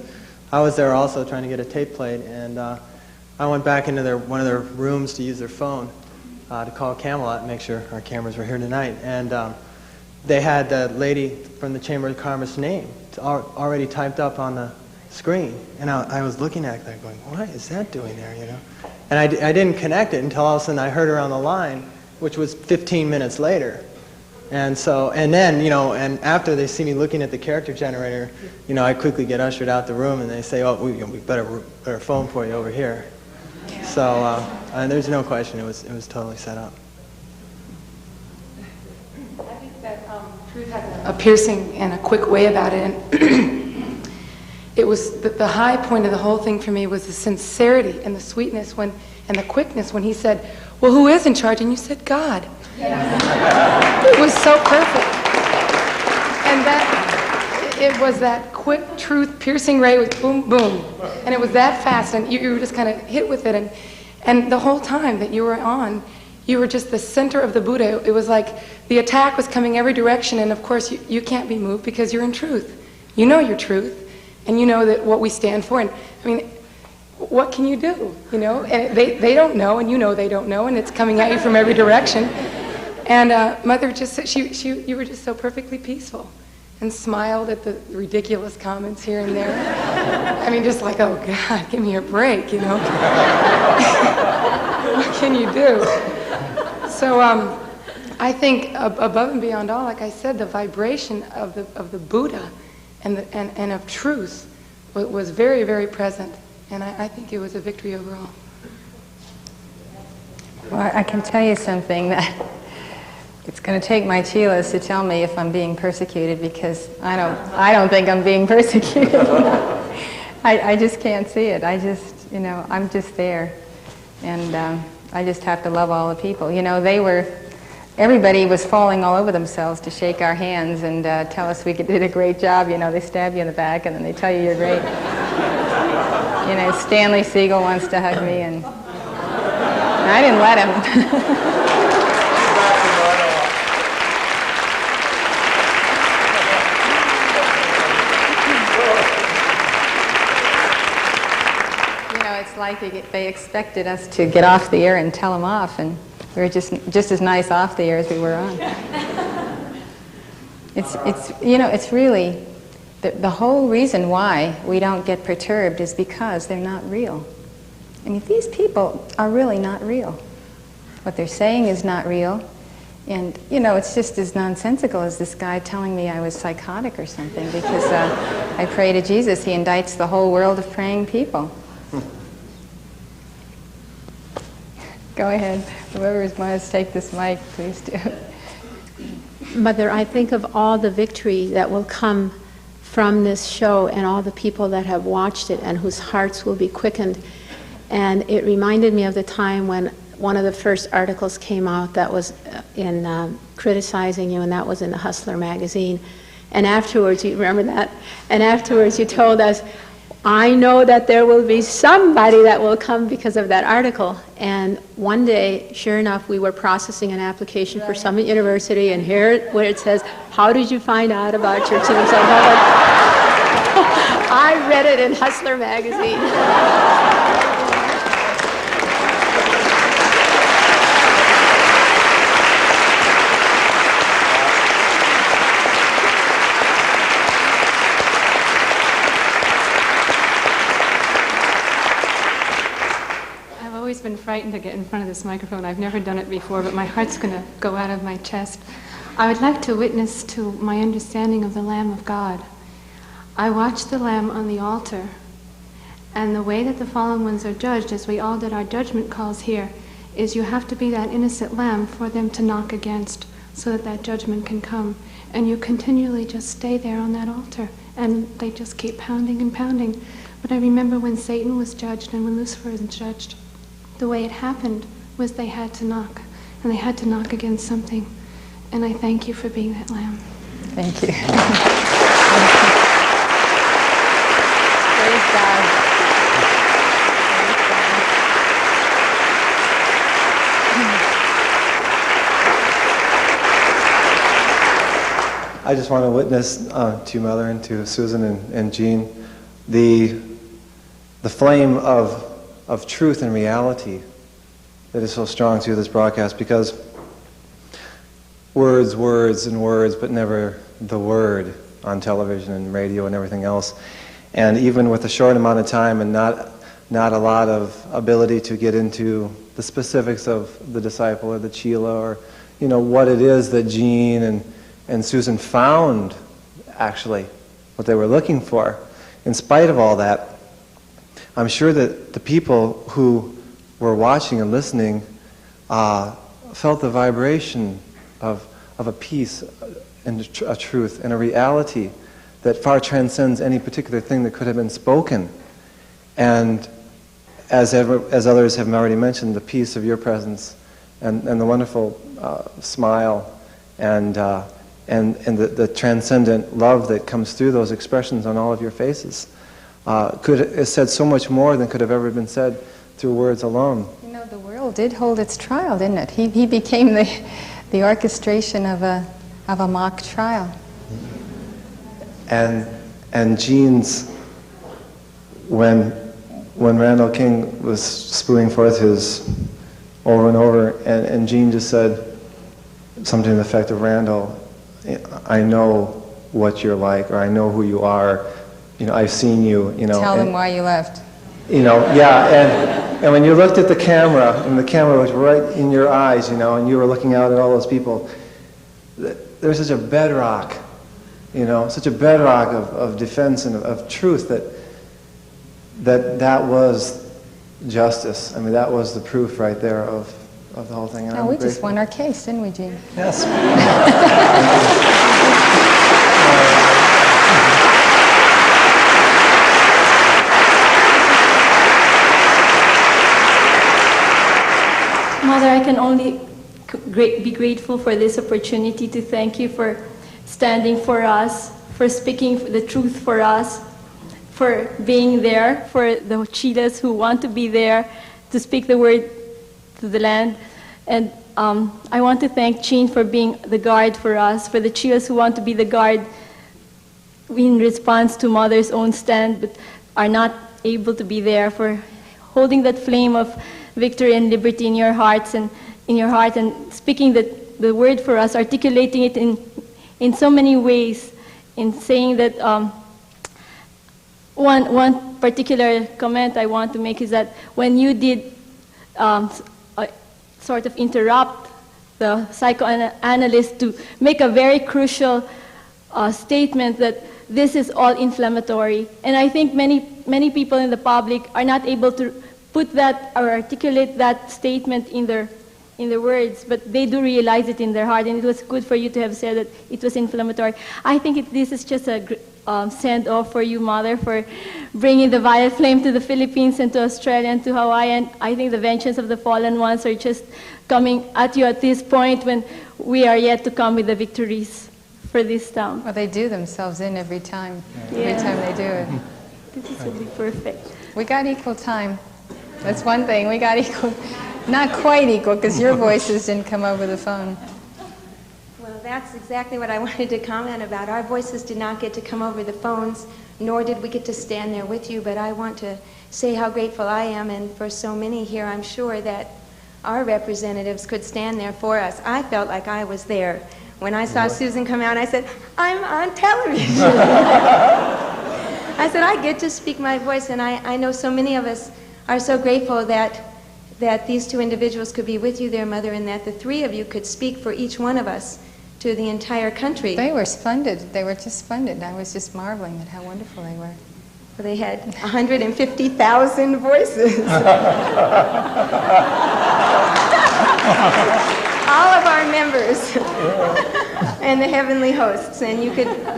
I was there also trying to get a tape played, and I went back into one of their rooms to use their phone to call Camelot and make sure our cameras were here tonight. And they had the lady from the Chamber of Commerce name already typed up on the screen, and I was looking at that going, what is that doing there, you know? And I didn't connect it until all of a sudden I heard her on the line, which was 15 minutes later. And then, you know, and after they see me looking at the character generator, you know, I quickly get ushered out the room, and they say, oh, we better phone for you over here. So and there's no question, it was totally set up. I think that truth has a piercing and a quick way about it. And it was the high point of the whole thing for me was the sincerity and the sweetness and the quickness when he said, well, who is in charge? And you said, God. It was so perfect. And it was that quick truth piercing ray with boom, boom. And it was that fast, and you were just kind of hit with it. And the whole time that you were on, you were just the center of the Buddha. It was like the attack was coming every direction, and of course you can't be moved because you're in truth. You know your truth, and you know that what we stand for. And I mean, what can you do? You know, and they don't know, and you know they don't know, and it's coming at you from every direction. And Mother just said, you were just so perfectly peaceful and smiled at the ridiculous comments here and there. I mean, just like, oh, God, give me a break, you know. What can you do? So I think above and beyond all, like I said, the vibration of the Buddha and of truth was very, very present. And I think it was a victory overall. Well, I can tell you something that it's going to take my chelas to tell me if I'm being persecuted, because I don't think I'm being persecuted. I just can't see it. I just, you know, I'm just there. And I just have to love all the people. You know, everybody was falling all over themselves to shake our hands and tell us we did a great job. You know, they stab you in the back and then they tell you you're great. You know, Stanley Siegal wants to hug me, and I didn't let him. It's like they expected us to get off the air and tell them off, and we were just as nice off the air as we were on. It's really the whole reason why we don't get perturbed is because they're not real. I mean, these people are really not real. What they're saying is not real, and you know, it's just as nonsensical as this guy telling me I was psychotic or something because I pray to Jesus. He indicts the whole world of praying people. Go ahead. Whoever wants to take this mic, please do. Mother, I think of all the victory that will come from this show and all the people that have watched it and whose hearts will be quickened. And it reminded me of the time when one of the first articles came out that was in criticizing you, and that was in the Hustler magazine. And afterwards, you remember that? And afterwards you told us, I know that there will be somebody that will come because of that article. And one day, sure enough, we were processing an application for Summit University, and here where it says, how did you find out about Church of Himself? I read it in Hustler magazine. I've been frightened to get in front of this microphone. I've never done it before, but my heart's going to go out of my chest. I would like to witness to my understanding of the Lamb of God. I watched the Lamb on the altar, and the way that the fallen ones are judged, as we all did our judgment calls here, is you have to be that innocent lamb for them to knock against so that that judgment can come. And you continually just stay there on that altar, and they just keep pounding and pounding. But I remember when Satan was judged and when Lucifer was judged, the way it happened was they had to knock, and they had to knock against something. And I thank you for being that lamb. Thank you. Praise God. Praise God. I just want to witness to you, Mother, and to Susan and Jean, the flame of truth and reality that is so strong through this broadcast, because words, and words, but never the word on television and radio and everything else. And even with a short amount of time and not a lot of ability to get into the specifics of the disciple or the Chila, or what it is that Jean and Susan found, actually, what they were looking for. In spite of all that, I'm sure that the people who were watching and listening felt the vibration of a peace and a truth and a reality that far transcends any particular thing that could have been spoken. And as others have already mentioned, the peace of your presence and the wonderful smile and the transcendent love that comes through those expressions on all of your faces could have said so much more than could have ever been said through words alone. The world did hold its trial, didn't it? He became the orchestration of a mock trial. And Jean's, when Randall King was spewing forth his over and over, and Jean just said something to the effect of, Randall, I know what you're like, or I know who you are, I've seen you, Tell them why you left. And when you looked at the camera, and the camera was right in your eyes, and you were looking out at all those people, there's such a bedrock, such a bedrock of defense and of truth that was justice. I mean, that was the proof right there of the whole thing. And we just won our case, didn't we, Jean? Yes. Mother, I can only be grateful for this opportunity to thank you for standing for us, for speaking the truth for us, for being there, for the Chilas who want to be there to speak the word to the land. And I want to thank Jean for being the guard for us, for the Chilas who want to be the guard in response to Mother's own stand but are not able to be there, for holding that flame of victory and liberty in your hearts and in your heart, and speaking the word for us, articulating it in so many ways, in saying that one particular comment I want to make is that when you did sort of interrupt the psychoanalyst to make a very crucial statement that this is all inflammatory, and I think many people in the public are not able to put that or articulate that statement in their words, but they do realize it in their heart, and it was good for you to have said that it was inflammatory. I think this is just a send-off for you, Mother, for bringing the violet flame to the Philippines and to Australia and to Hawaii, and I think the vengeance of the fallen ones are just coming at you at this point when we are yet to come with the victories for this town. Well, they do themselves in every time. Yeah. Every time they do it. This will be perfect. We got equal time. That's one thing. We got equal, not quite equal, because your voices didn't come over the phone. Well, that's exactly what I wanted to comment about. Our voices did not get to come over the phones, nor did we get to stand there with you, but I want to say how grateful I am, and for so many here, I'm sure that our representatives could stand there for us. I felt like I was there. When I saw Susan come out, I said, I'm on television. I said, I get to speak my voice, and I know so many of us are so grateful that these two individuals could be with you there, Mother, and that the three of you could speak for each one of us to the entire country. They were splendid. They were just splendid. I was just marveling at how wonderful they were. Well, they had 150,000 voices. All of our members and the heavenly hosts, and you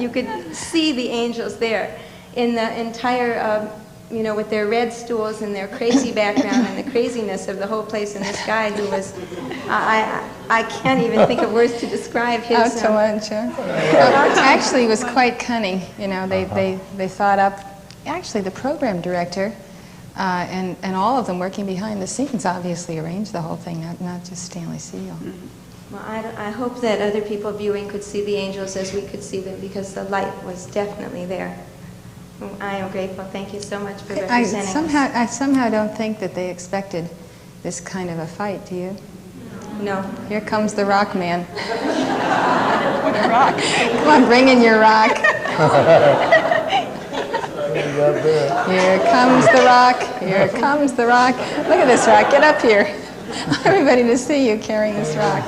could see the angels there in the entire with their red stools and their crazy background and the craziness of the whole place, and this guy who was, I can't even think of words to describe his... Out to lunch, huh? Actually, it was quite cunning. They thought up, actually the program director and all of them working behind the scenes obviously arranged the whole thing, not just Stanley Siegal. Well, I hope that other people viewing could see the angels as we could see them, because the light was definitely there. I am grateful. Thank you so much for representing us. I somehow don't think that they expected this kind of a fight, do you? No. Here comes the rock man. Rock. Come on, bring in your rock. Here comes the rock. Here comes the rock. Look at this rock. Get up here. Everybody to see you carrying this rock.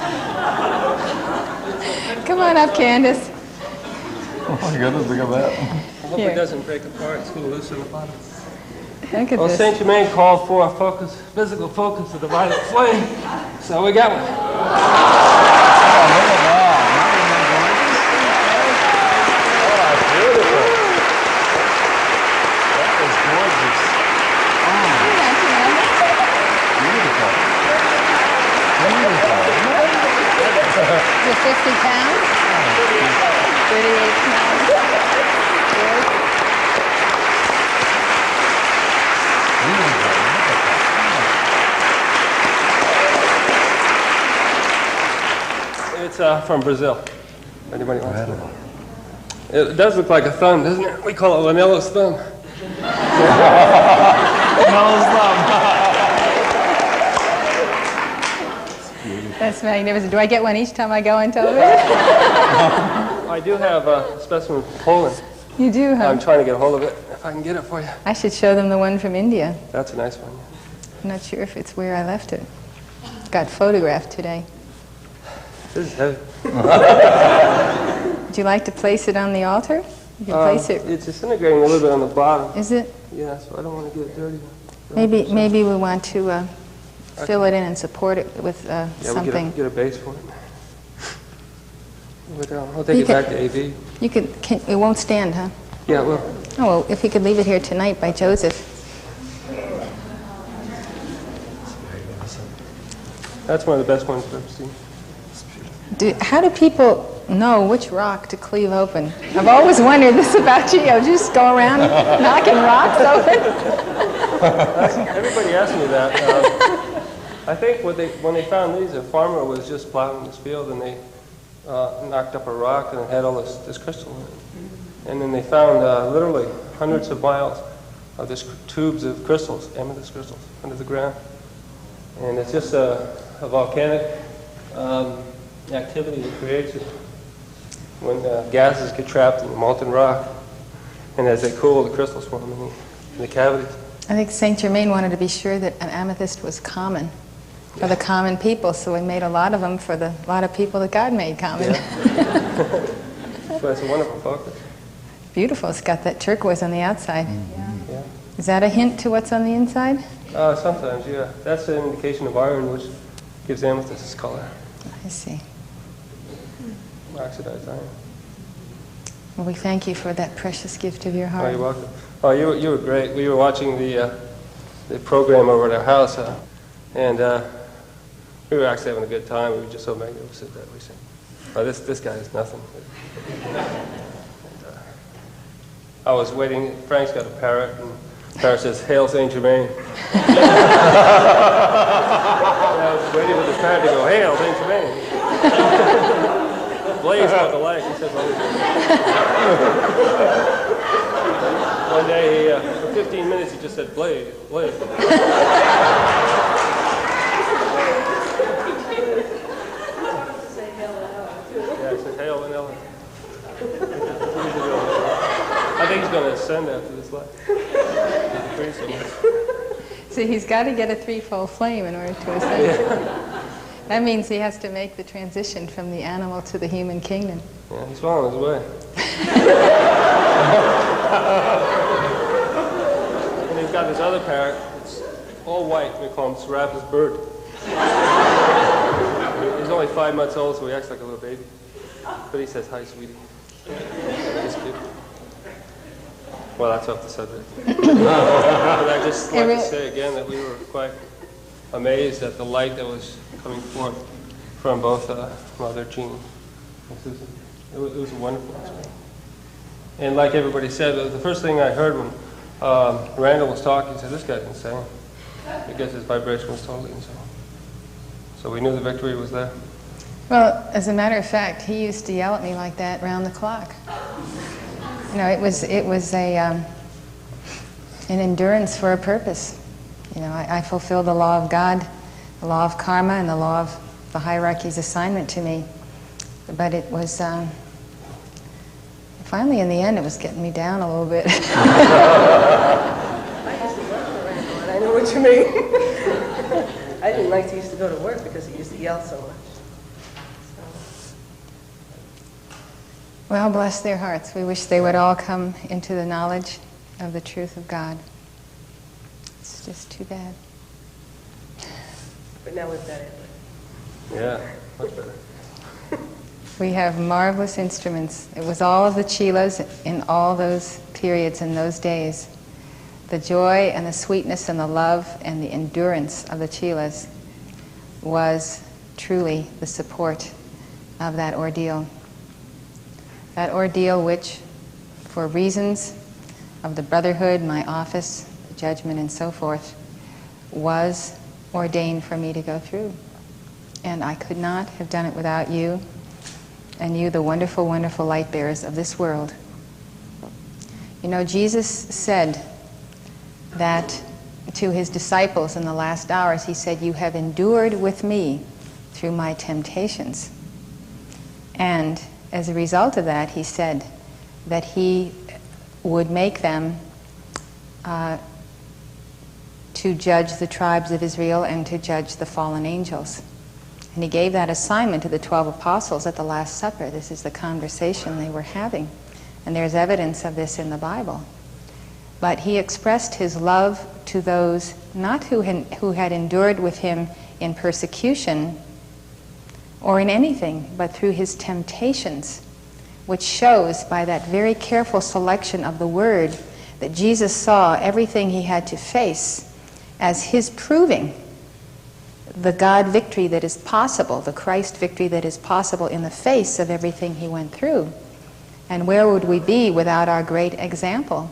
Come on up, Candace. Oh my goodness, look at that. I hope it doesn't break apart. It's going to loosen the bottom. Look at Well, this. Saint Germain called for a focus, physical focus of the violet flame. So we got one. Is it 50 pounds? 38 pounds. Good. It's from Brazil. Anybody wants to know? It does look like a thumb, doesn't it? We call it Lanella's thumb. Lanella's thumb. That's magnificent. Do I get one each time I go on television? I do have a specimen from Poland. You do, huh? I'm trying to get a hold of it. If I can get it for you. I should show them the one from India. That's a nice one. I'm not sure if it's where I left it. Got photographed today. This is heavy. Would you like to place it on the altar? You can place it. It's disintegrating a little bit on the bottom. Is it? Yeah, so I don't want to get it dirty. Maybe we want to fill it in and support it with something. We'll get a base for it. I'll take it back to AV. You could. It won't stand, huh? Yeah, it will. Oh, well, if you could leave it here tonight by Joseph. That's one of the best ones I've ever seen. How do people know which rock to cleave open? I've always wondered this about you. You just go around knocking rocks open. Everybody asks me that. I think when they found these, a farmer was just plowing this field and they knocked up a rock and it had all this crystal in it. And then they found literally hundreds of miles of this tubes of crystals, amethyst crystals, under the ground. And it's just a volcanic activity that creates it when gases get trapped in the molten rock. And as they cool, the crystals form in the cavities. I think Saint Germain wanted to be sure that an amethyst was common for the common people, so he made a lot of them for the lot of people that God made common. Yeah. So it's a wonderful focus. Beautiful. It's got that turquoise on the outside. Yeah. Is that a hint to what's on the inside? Sometimes, yeah. That's an indication of iron, which gives amethyst its color. I see. Oxidized iron. Well, we thank you for that precious gift of your heart. Oh, you're welcome. Oh, you were great. We were watching the program over at our house, and we were actually having a good time. We were just so magnificent that we said, "Oh, this guy is nothing." I was waiting. Frank's got a parrot, and the parrot says, "Hail Saint Germain." I was waiting for the parrot to go, "Hail Saint Germain." Blaze got the light. He said, one day, for 15 minutes, he just said, "Blaze, Blaze." Yeah, I said, "Hail and Ellen." I think he's going to ascend after this life. See, he's got to get a threefold flame in order to ascend. Yeah. That means he has to make the transition from the animal to the human kingdom. Yeah, he's well on his way. And he's got this other parrot. It's all white. We call him Serapis Bird. He's only 5 months old, so he acts like a little baby. But he says, "Hi, sweetie." He's cute. Well, that's off the subject. But I just like to say again that we were quite amazed at the light that was coming forth from both Mother Jean and Susan. It was a wonderful experience. And like everybody said, the first thing I heard when Randall was talking, he said, "This guy's insane," because his vibration was totally insane. So we knew the victory was there. Well, as a matter of fact, he used to yell at me like that round the clock. You know, it was an endurance for a purpose. You know, I fulfilled the law of God, the law of karma, and the law of the hierarchy's assignment to me. But it was, finally in the end, it was getting me down a little bit. I used to work for Randall, and I know what you mean. I didn't like to used to go to work because he used to yell so much. Well, bless their hearts. We wish they would all come into the knowledge of the truth of God. It's just too bad. But now we've got it. Yeah, much better. We have marvelous instruments. It was all of the chelas in all those periods in those days. The joy and the sweetness and the love and the endurance of the chelas was truly the support of that ordeal. That ordeal which, for reasons of the brotherhood, my office, the judgment, and so forth, was ordained for me to go through. And I could not have done it without you, and you, the wonderful, wonderful light bearers of this world. You know, Jesus said that to his disciples in the last hours, he said, "You have endured with me through my temptations." And as a result of that, he said that he would make them to judge the tribes of Israel and to judge the fallen angels. And he gave that assignment to the 12 apostles at the Last Supper. This is the conversation they were having. And there's evidence of this in the Bible. But he expressed his love to those not who had endured with him in persecution or in anything, but through his temptations, which shows by that very careful selection of the word that Jesus saw everything he had to face as his proving the God victory that is possible, the Christ victory that is possible in the face of everything he went through. And where would we be without our great example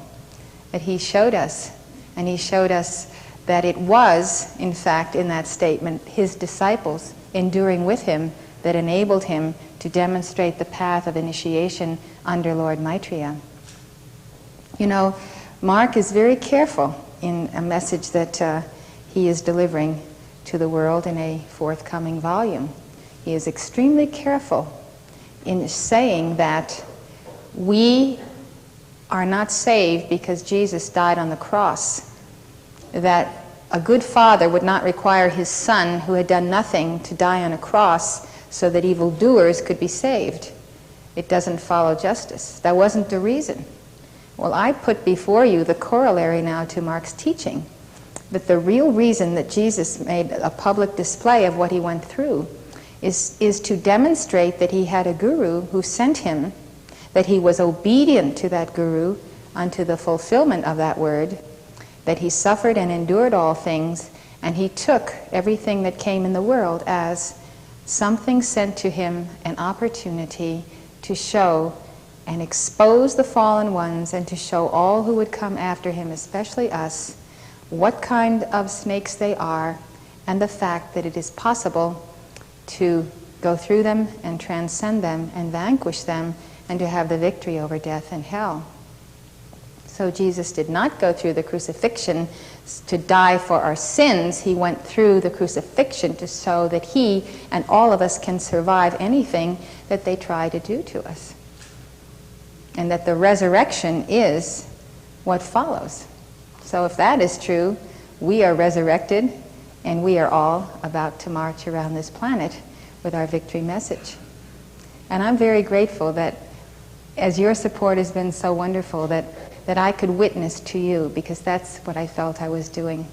that he showed us? And he showed us that it was, in fact, in that statement, his disciples enduring with him that enabled him to demonstrate the path of initiation under Lord Maitreya. You know, Mark is very careful in a message that he is delivering to the world in a forthcoming volume. He is extremely careful in saying that we are not saved because Jesus died on the cross, that a good father would not require his son who had done nothing to die on a cross so that evildoers could be saved. It doesn't follow justice. That wasn't the reason. Well, I put before you the corollary now to Mark's teaching, that the real reason that Jesus made a public display of what he went through is to demonstrate that he had a guru who sent him, that he was obedient to that guru unto the fulfillment of that word, that he suffered and endured all things, and he took everything that came in the world as something sent to him, an opportunity to show and expose the fallen ones and to show all who would come after him, especially us, what kind of snakes they are, and the fact that it is possible to go through them and transcend them and vanquish them and to have the victory over death and hell. So Jesus did not go through the crucifixion to die for our sins. He went through the crucifixion to show that he and all of us can survive anything that they try to do to us. And that the resurrection is what follows. So if that is true, we are resurrected and we are all about to march around this planet with our victory message. And I'm very grateful that as your support has been so wonderful, that I could witness to you, because that's what I felt I was doing.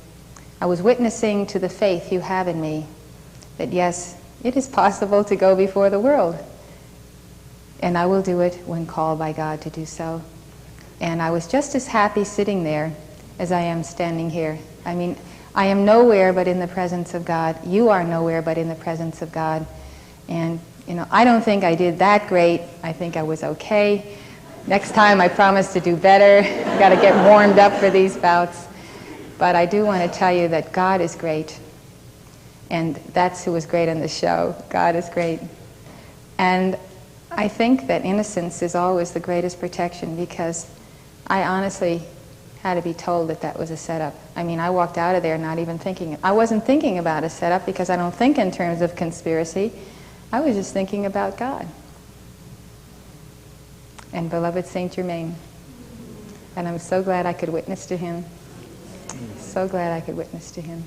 I was witnessing to the faith you have in me, that yes, it is possible to go before the world. And I will do it when called by God to do so. And I was just as happy sitting there as I am standing here. I mean, I am nowhere but in the presence of God. You are nowhere but in the presence of God. And, you know, I don't think I did that great. I think I was okay. Next time I promise to do better. I've got to get warmed up for these bouts. But I do want to tell you that God is great. And that's who was great on the show. God is great. And I think that innocence is always the greatest protection, because I honestly had to be told that that was a setup. I mean, I walked out of there not even thinking. I wasn't thinking about a setup, because I don't think in terms of conspiracy. I was just thinking about God and beloved Saint Germain. And I'm so glad I could witness to him. So glad I could witness to him.